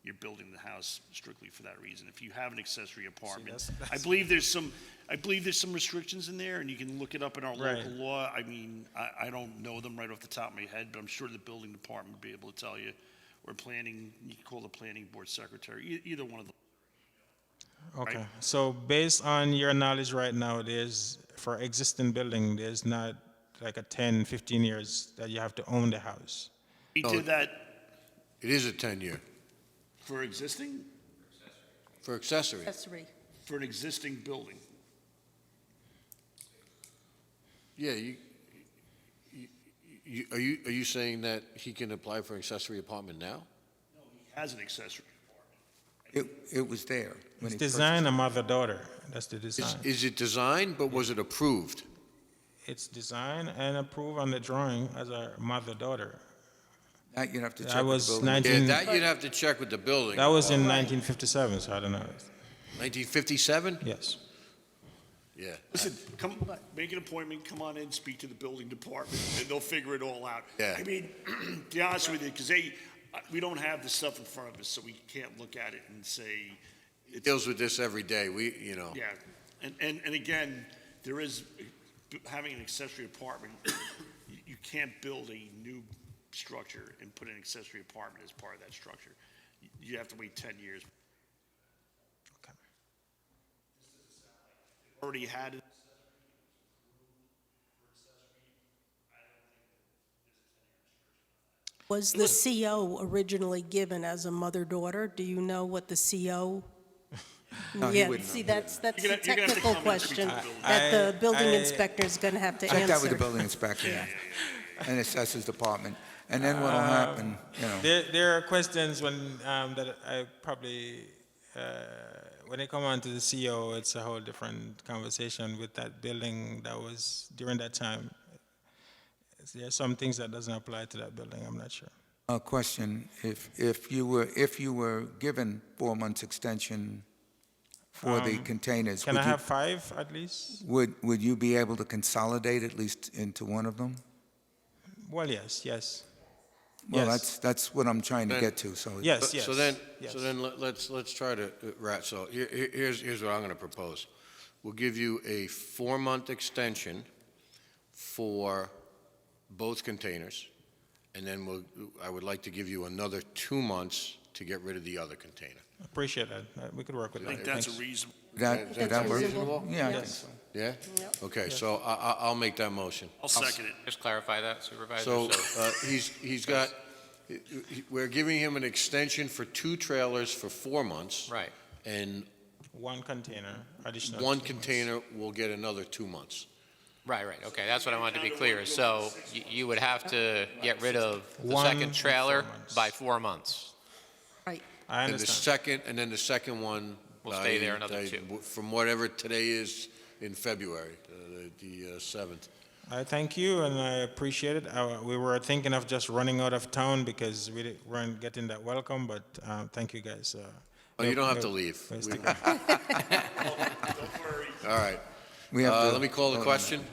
you're building the house strictly for that reason. If you have an accessory apartment, I believe there's some restrictions in there, and you can look it up in our Right. local law. I mean, I don't know them right off the top of my head, but I'm sure the building department would be able to tell you. Or planning, you can call the planning board secretary, either one of them. Okay, right. so based on your knowledge right now, for existing building, there's not like a 10, 15 years that you have to own the house. We did that It is a 10-year for existing, for accessory. Accessory. for an existing building. Yeah, are you saying that he can apply for an accessory apartment now? Has an accessory. It was there. when It's he designed a mother-daughter, that's the design. Is it designed, but was it approved? It's designed and approved on the drawing as a mother-daughter. That you'd have to That check with was the building. 19 Yeah, that you'd have to check with the building. That was in 1957, so I don't know. 1957? Yes. Yeah. Listen, make an appointment, come on in, speak to the building department, and they'll figure it all out. Yeah. I mean, to be honest with you, because we don't have the stuff in front of us, so we can't look at it and say, It deals with this every day. yeah. And again, there is, having an accessory apartment, you can't build a new structure and put an accessory apartment as part of that structure. You have to wait 10 years. Okay. Already had it. Was the CO originally given as a mother-daughter? Do you know what the CO? No, he Yeah, wouldn't see, know. that's a You're gonna have to technical come in question every time. that the building I- inspector is going to have to Check that with the answer. building inspector and assessors department. And then what'll happen, you know, There are questions that I probably, when they come on to the CO, it's a whole different conversation with that building that was during that time. There are some things that doesn't apply to that building, I'm not sure. a question, if you were given 4 months extension for the containers, Can I have 5 at least? would you be able to consolidate at least into one of them? Well, yes. Well, Yes. that's what I'm trying to get to, so. Yes. So then let's try to, so here's what I'm gonna propose. We'll give you a 4-month extension for both containers, and then I would like to give you another 2 months to get rid of the other container. Appreciate that. We could work with I that. think that's a Thanks. reasonable. Would that work? reasonable? Yeah, I think Yes. so. Yeah? Okay, so I'll make that motion. I'll second it. Just clarify that, Supervisor. So he's got, we're giving him an extension for 2 trailers for 4 months. Right. And One container, additional. 1 2 months. container will get another 2 months. Right. Okay, that's what I wanted to be clear. So you would have to get rid of the One second and 4 trailer months. by 4 months. Right. I And understand. the second one. Will stay there another 2. From whatever today is in February, the 7th. I thank you and I appreciate it. We were thinking of just running out of town because we weren't getting that welcome, but thank you guys. Oh, you don't have to leave. we'll We- stick around. All right. We have to Let me call the vote on question.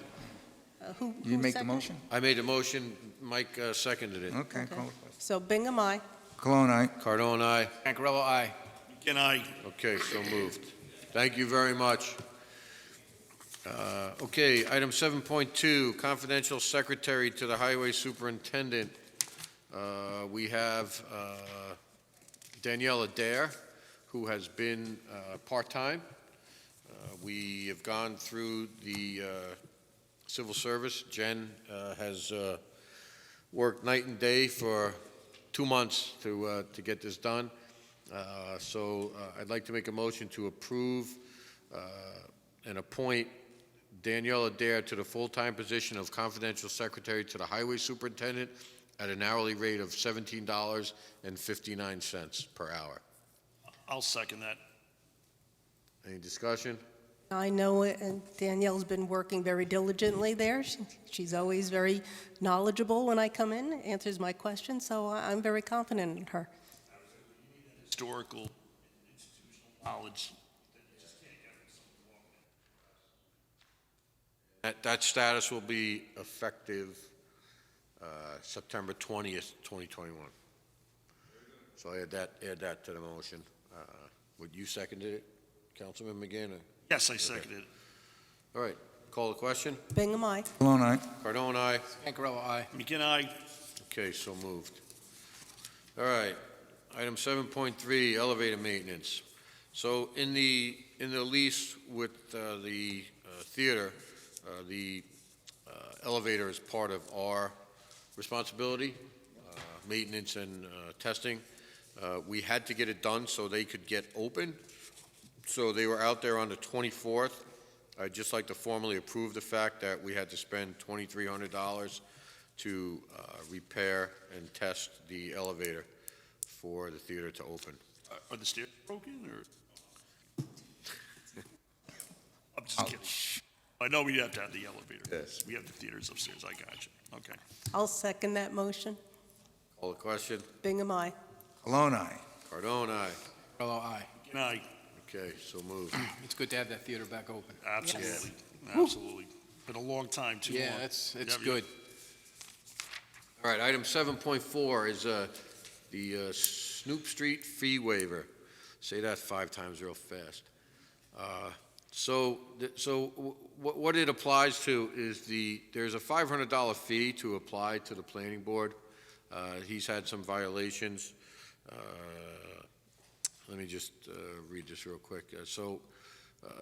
Who You make the seconded? motion? I made the motion, Mike seconded it. Okay, call the question. So Bingham, aye. Cologne, aye. Cardone, aye. Pancarello, aye. Can I? Okay, so moved. Thank you very much. Okay, item 7.2, confidential secretary to the highway superintendent. We have Danielle Adair, who has been part-time. We have gone through the civil service. Jen has worked night and day for 2 months to get this done. So I'd like to make a motion to approve and appoint Danielle Adair to the full-time position of confidential secretary to the highway superintendent at an hourly rate of $17.59 per hour. I'll second that. Any discussion? I know it, and Danielle's been working very diligently there. She's always very knowledgeable when I come in, answers my questions, so I'm very confident in her. Historical, institutional knowledge. That status will be effective September 20th, 2021. So add that to the motion. Would you second it, Councilman McGinn? Yes, I seconded it. All right, call the question. Bingham, aye. Cologne, aye. Cardone, aye. Pancarello, aye. McGinn, aye. Okay, so moved. All right, item 7.3, elevator maintenance. So in the lease with the theater, the elevator is part of our responsibility, maintenance and testing. We had to get it done so they could get open. So they were out there on the 24th. I'd just like to formally approve the fact that we had to spend $2,300 to repair and test the elevator for the theater to open. Are the stairs broken, or? I'm just kidding. I know we have to have the elevator. Yes. We have the theaters upstairs, I got you. Okay. I'll second that motion. Call the question. Bingham, aye. Cologne, aye. Cardone, aye. Pancarello, aye. Can I? Okay, so moved. It's good to have that theater back open. Absolutely, absolutely. Been a long time, too long. Yeah, it's Yep, yep. good. All right, item 7.4 is the Snoop Street fee waiver. Say that 5 times real fast. What it applies to is there's a $500 fee to apply to the planning board He's had some violations. Let me just read this real quick.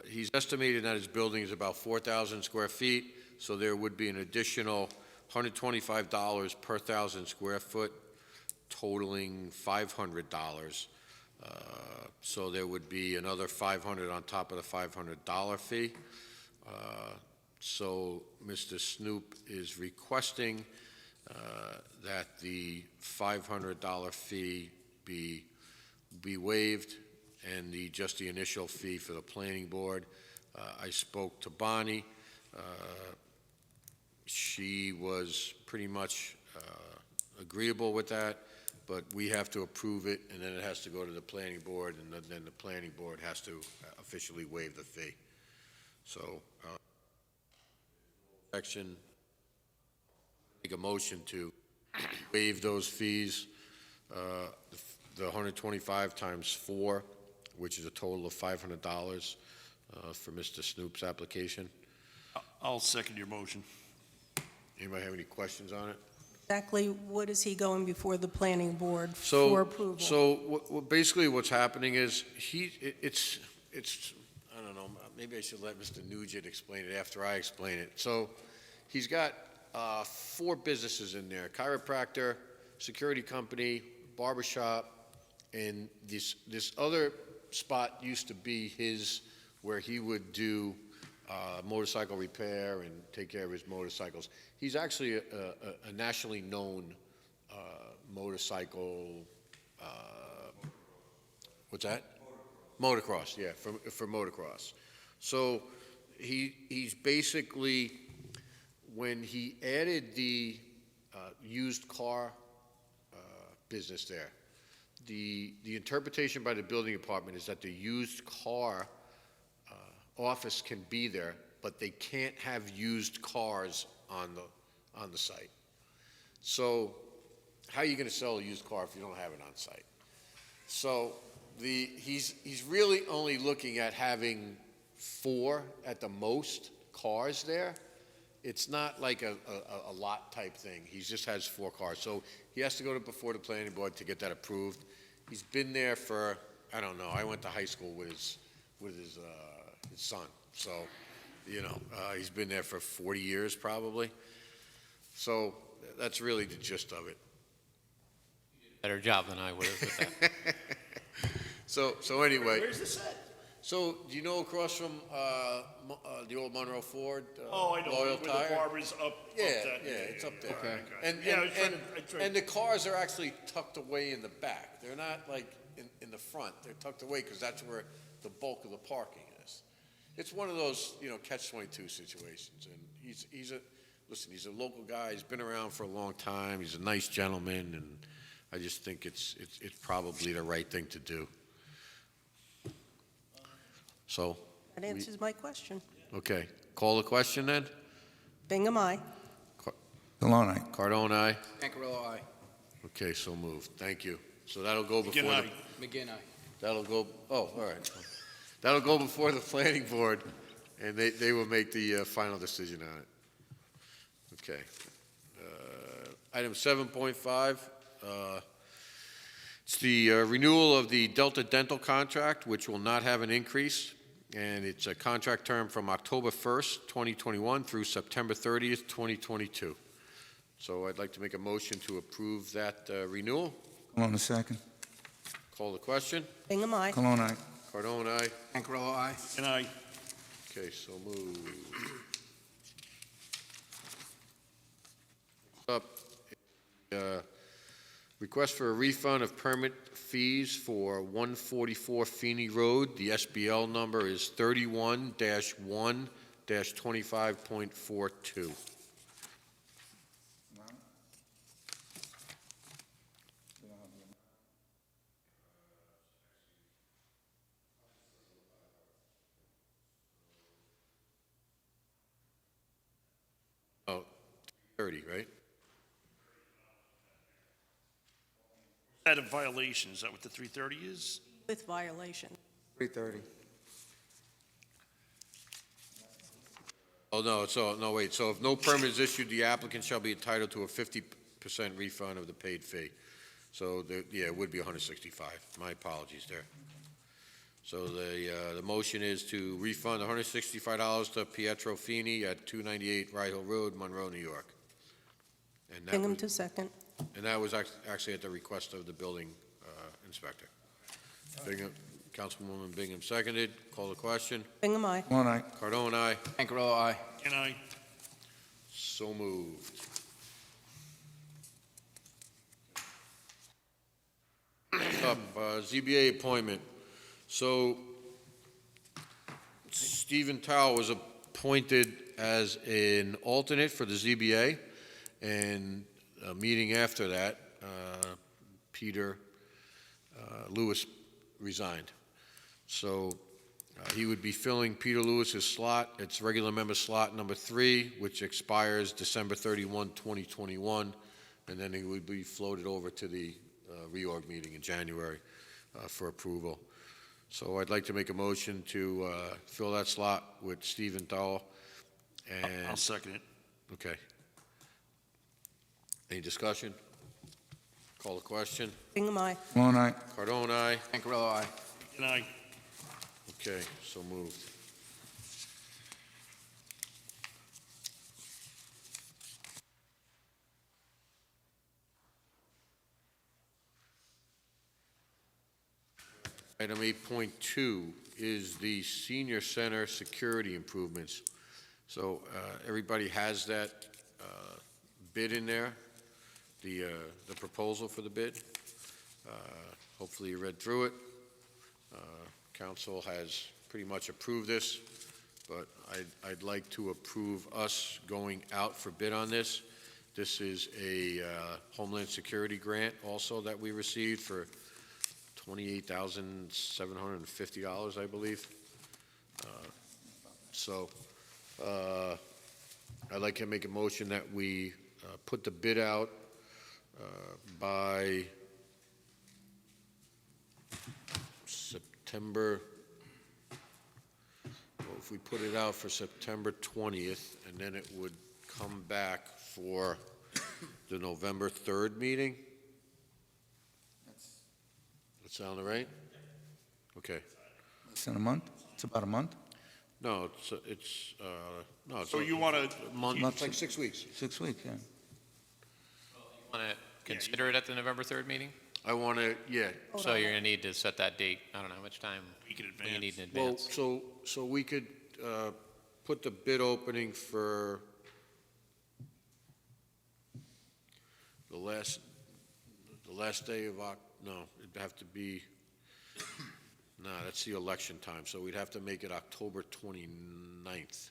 He's estimated that his building is about 4,000 square feet, so there would be an additional $125 per 1,000 square foot, totaling $500. So there would be another $500 on top of the $500 fee. So Mr. Snoop is requesting that the $500 fee be waived, and just the initial fee for the planning board. I spoke to Bonnie. She was pretty much agreeable with that, but we have to approve it, and then it has to go to the planning board, and then the planning board has to officially waive the fee. So, make a motion to waive those fees, the 125 times 4, which is a total of $500 for Mr. Snoop's application. I'll second your motion. Anybody have any questions on it? Exactly what is he going before the planning board So, for approval? basically what's happening is it's, I don't know, maybe I should let Mr. Nugent explain it after I explain it. So he's got 4 businesses in there: chiropractor, security company, barbershop, and this other spot used to be his, where he would do motorcycle repair and take care of his motorcycles. He's actually a nationally known motorcycle, what's that? Motocross, yeah, for motocross. So he's basically, when he added the used car business there, the interpretation by the building department is that the used car office can be there, but they can't have used cars on the site. So how are you going to sell a used car if you don't have it on site? So he's really only looking at having 4 at the most cars there. It's not like a lot type thing. He just has 4 cars. So he has to go before the planning board to get that approved. He's been there for, I don't know, I went to high school with his son. So, he's been there for 40 years probably. So that's really the gist of it. Better job than I would have with that. So anyway. Where's this at? So, do you know across from the old Monroe Ford? Oh, I know, Loyal where Tire? the barber's up Yeah, that. it's up there. Okay. And, Yeah, I was and, trying to- and the cars are actually tucked away in the back. They're not like in the front. They're tucked away because that's where the bulk of the parking is. It's one of those, catch-22 situations. And he's a local guy. He's been around for a long time. He's a nice gentleman, and I just think it's probably the right thing to do. So. That answers my question. Okay. Call the question then? Bingham, aye. Delonte. Cardone, aye. Pancarello, aye. Okay, so moved. Thank you. So that'll go before Again, the, aye. McGinn, aye. that'll go, all right. That'll go before the planning board, and they will make the final decision on it. Okay. Item 7.5, it's the renewal of the Delta Dental contract, which will not have an increase, and it's a contract term from October 1st, 2021 through September 30th, 2022. So I'd like to make a motion to approve that renewal. Cologne, a second. Call the question. Bingham, aye. Cologne, aye. Cardone, aye. Pancarello, aye. And I, Okay, so moved. Up, request for a refund of permit fees for 144 Feeney Road. The SBL number is 31-1-25.42. Oh, 30, right? that a violation, is that what the 330 is? With violation. 3:30. Oh, no, so, no, wait, so if no permit is issued, the applicant shall be entitled to a 50 50% refund of the paid fee. So, yeah, it would be 165. My apologies there. So the motion is to refund $165 to Pietro Fini at 298 Rye Hill Road, Monroe, New York. And that Bingham was, to second. and that was actually at the request of the building inspector. Bingham, Councilwoman Bingham seconded. Call the question. Bingham, aye. One eye. Cardone, aye. Ankarella, aye. And I, So moved. Up, ZBA appointment. So Stephen Tao was appointed as an alternate for the ZBA, and a meeting after that, Peter Lewis resigned. So he would be filling Peter Lewis's slot. It's regular member slot number 3, which expires December 31, 2021, and then he would be floated over to the reorg meeting in January for approval. So I'd like to make a motion to fill that slot with Stephen Dahl. And I'll second it. okay. Any discussion? Call the question. Bingham, aye. One eye. Cardone, aye. Ankarella, aye. And I, Okay, so moved. Item 8.2 is the senior center security improvements. So everybody has that bid in there, the proposal for the bid. Hopefully you read through it. Council has pretty much approved this, but I'd like to approve us going out for bid on this. This is a Homeland Security grant also that we received for $28,750, I believe. So I'd like to make a motion that we put the bid out by September, well, if we put it out for September 20th, and then it would come back for the November 3rd meeting? That sound all right? Okay. Less than a month? It's about a month? No, no, it's. so you want to, Month, it's like 6 weeks. 6 weeks, yeah. Want to consider it at the November 3rd meeting? I want to, yeah. So you're going to need to set that date. I don't know how much time week in will you need advance? in Well, advance. so we could put the bid opening for the last day of no, it'd have to be, no, that's the election time, so we'd have to make it October 29th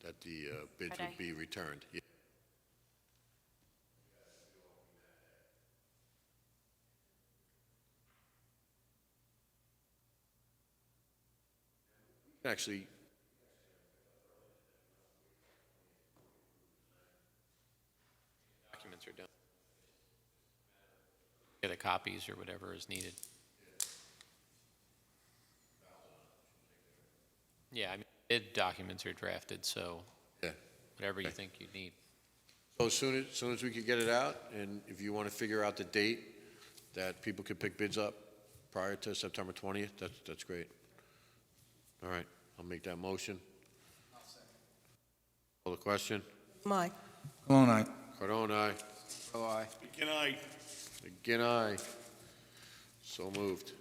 that the bids would be returned. Yeah. Actually, Documents are done. Get the copies or whatever is needed. Yeah, I mean, bid documents are drafted, so yeah. whatever you think you need. So as soon as we could get it out, and if you want to figure out the date that people could pick bids up prior to September 20th, that's great. All right, I'll make that motion. Call the question. Aye. Cologne, aye. Cardone, aye. Ankarella, aye. and I, Again, aye. So moved.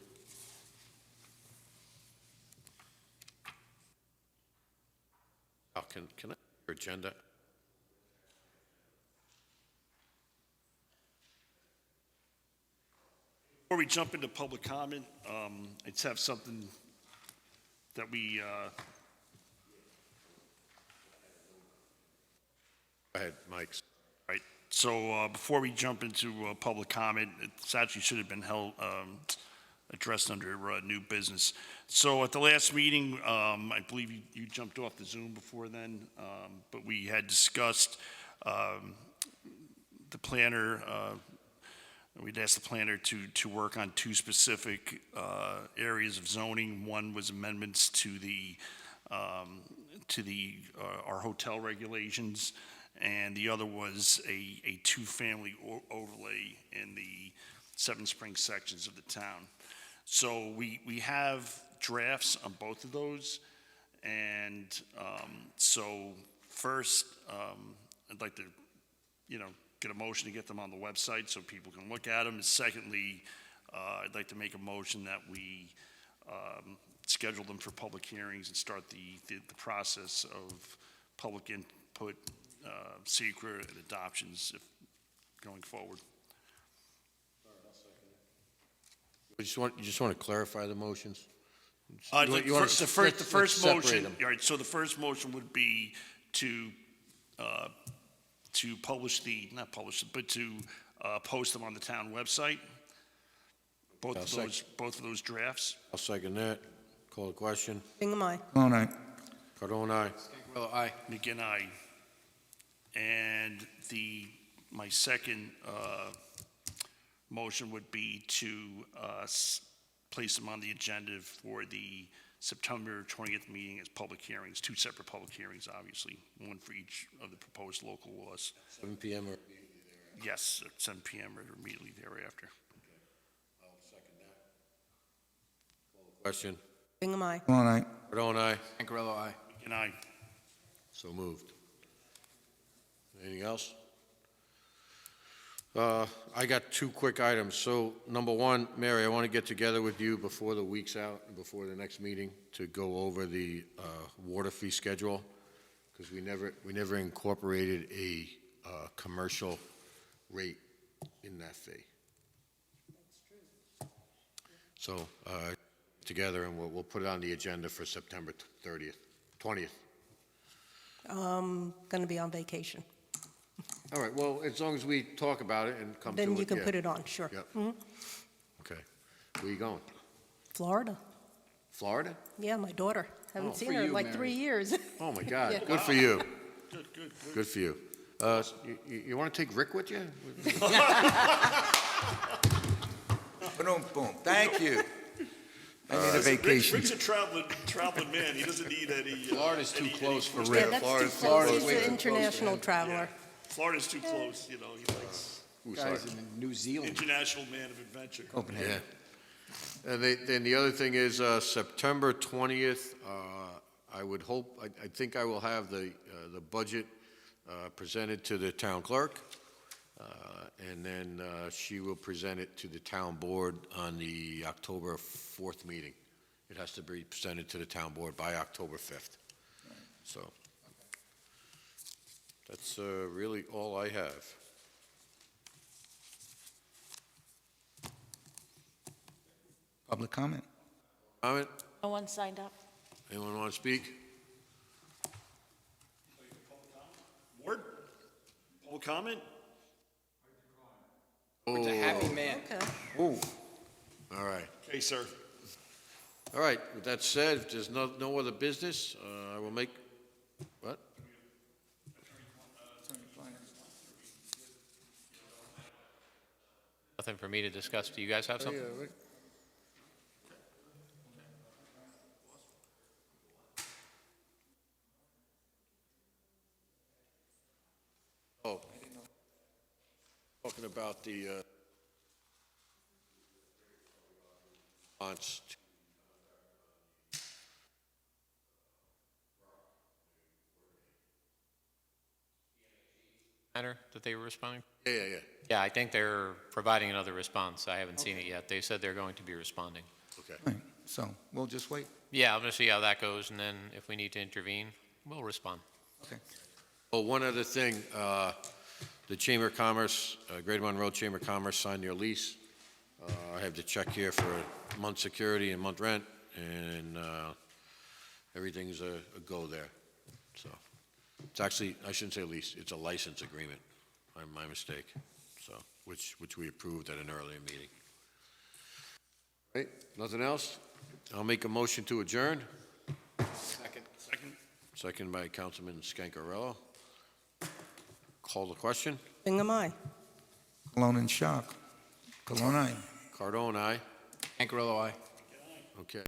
Oh, can I, your agenda? before we jump into public comment, I just have something that we, Go ahead, Mike. right, so before we jump into public comment, it's actually should have been held, addressed under new business. So at the last meeting, I believe you jumped off the Zoom before then, but we had discussed the planner, we'd asked the planner to work on two specific areas of zoning. One was amendments to our hotel regulations, and the other was a two-family overlay in the Seven Springs sections of the town. So we have drafts on both of those, and so first, I'd like to, get a motion to get them on the website so people can look at them. And secondly, I'd like to make a motion that we schedule them for public hearings and start the process of public input, secret, and adoptions going forward. You just want to clarify the motions? The Let's first separate motion, them. all right, so the first motion would be to publish not publish, but to post them on the town website. Both of those drafts. I'll second that. Call the question. Bingham, aye. Cologne, aye. Cardone, aye. Well, aye. McGinn, aye. And my second motion would be to place them on the agenda for the September 20th meeting as public hearings, two separate public hearings, obviously, one for each of the proposed local laws. 7 p.m. or? Yes, at 7 p.m. or immediately thereafter. I'll second that. Call the question. Bingham, aye. Cologne, aye. Cardone, aye. Ancarello, aye. And I, So moved. Anything else? I got two quick items. So, number one, Mary, I want to get together with you before the week's out, and before the next meeting, to go over the water fee schedule, because we never incorporated a commercial rate in that fee. So, together, and we'll put it on the agenda for September 20th. Going to be on vacation. All right, well, as long as we talk about it and come to it. Then you can yeah. put it on, sure. Yep. Mhm. Okay. Where you going? Florida. Florida? Yeah, my daughter. Haven't Oh, seen for her in you, like Mary. 3 years. Oh, my God. Yeah. Good for you. good. Good for you. You want to take Rick with you? Boom, boom. Thank you. I need a vacation. Rick's a traveling man. He doesn't need any. Florida's too close for Yeah, Rick. that's too Florida's close. He's way too an close, international man. traveler. Florida's too close, he likes Guys in New Zealand. international man of adventure. Copenhagen. Yeah. And then the other thing is September 20th, I would hope, I think I will have the budget presented to the town clerk, and then she will present it to the town board on the October 4th meeting. It has to be presented to the town board by October 5th. So that's really all I have. Public comment. Comment? No one signed up. Anyone want to speak? Ward? Public comment? It's a happy man. Okay. Ooh, All right. Okay, sir. All right, with that said, if there's no other business, I will make, what? Nothing for me to discuss. Do you guys have something? Oh. Talking about the response to Matter that they were responding? Yeah. Yeah, I think they're providing another response. I haven't seen it yet. They said they're going to be responding. Okay. right. So we'll just wait. Yeah, I'm going to see how that goes, and then if we need to intervene, we'll respond. Okay. Oh, one other thing, the Chamber of Commerce, Greater Monroe Chamber of Commerce signed their lease. I have the check here for a month's security and month rent, and everything's a go there. So it's actually, I shouldn't say lease, it's a license agreement, my mistake, so, which we approved at an earlier meeting. Right, nothing else? I'll make a motion to adjourn. Second. Second by Councilman Scancarello. Call the question. Bingham, aye. Cologne and Shock. Cologne, aye. Cardone, aye. Ancarello, aye. Okay.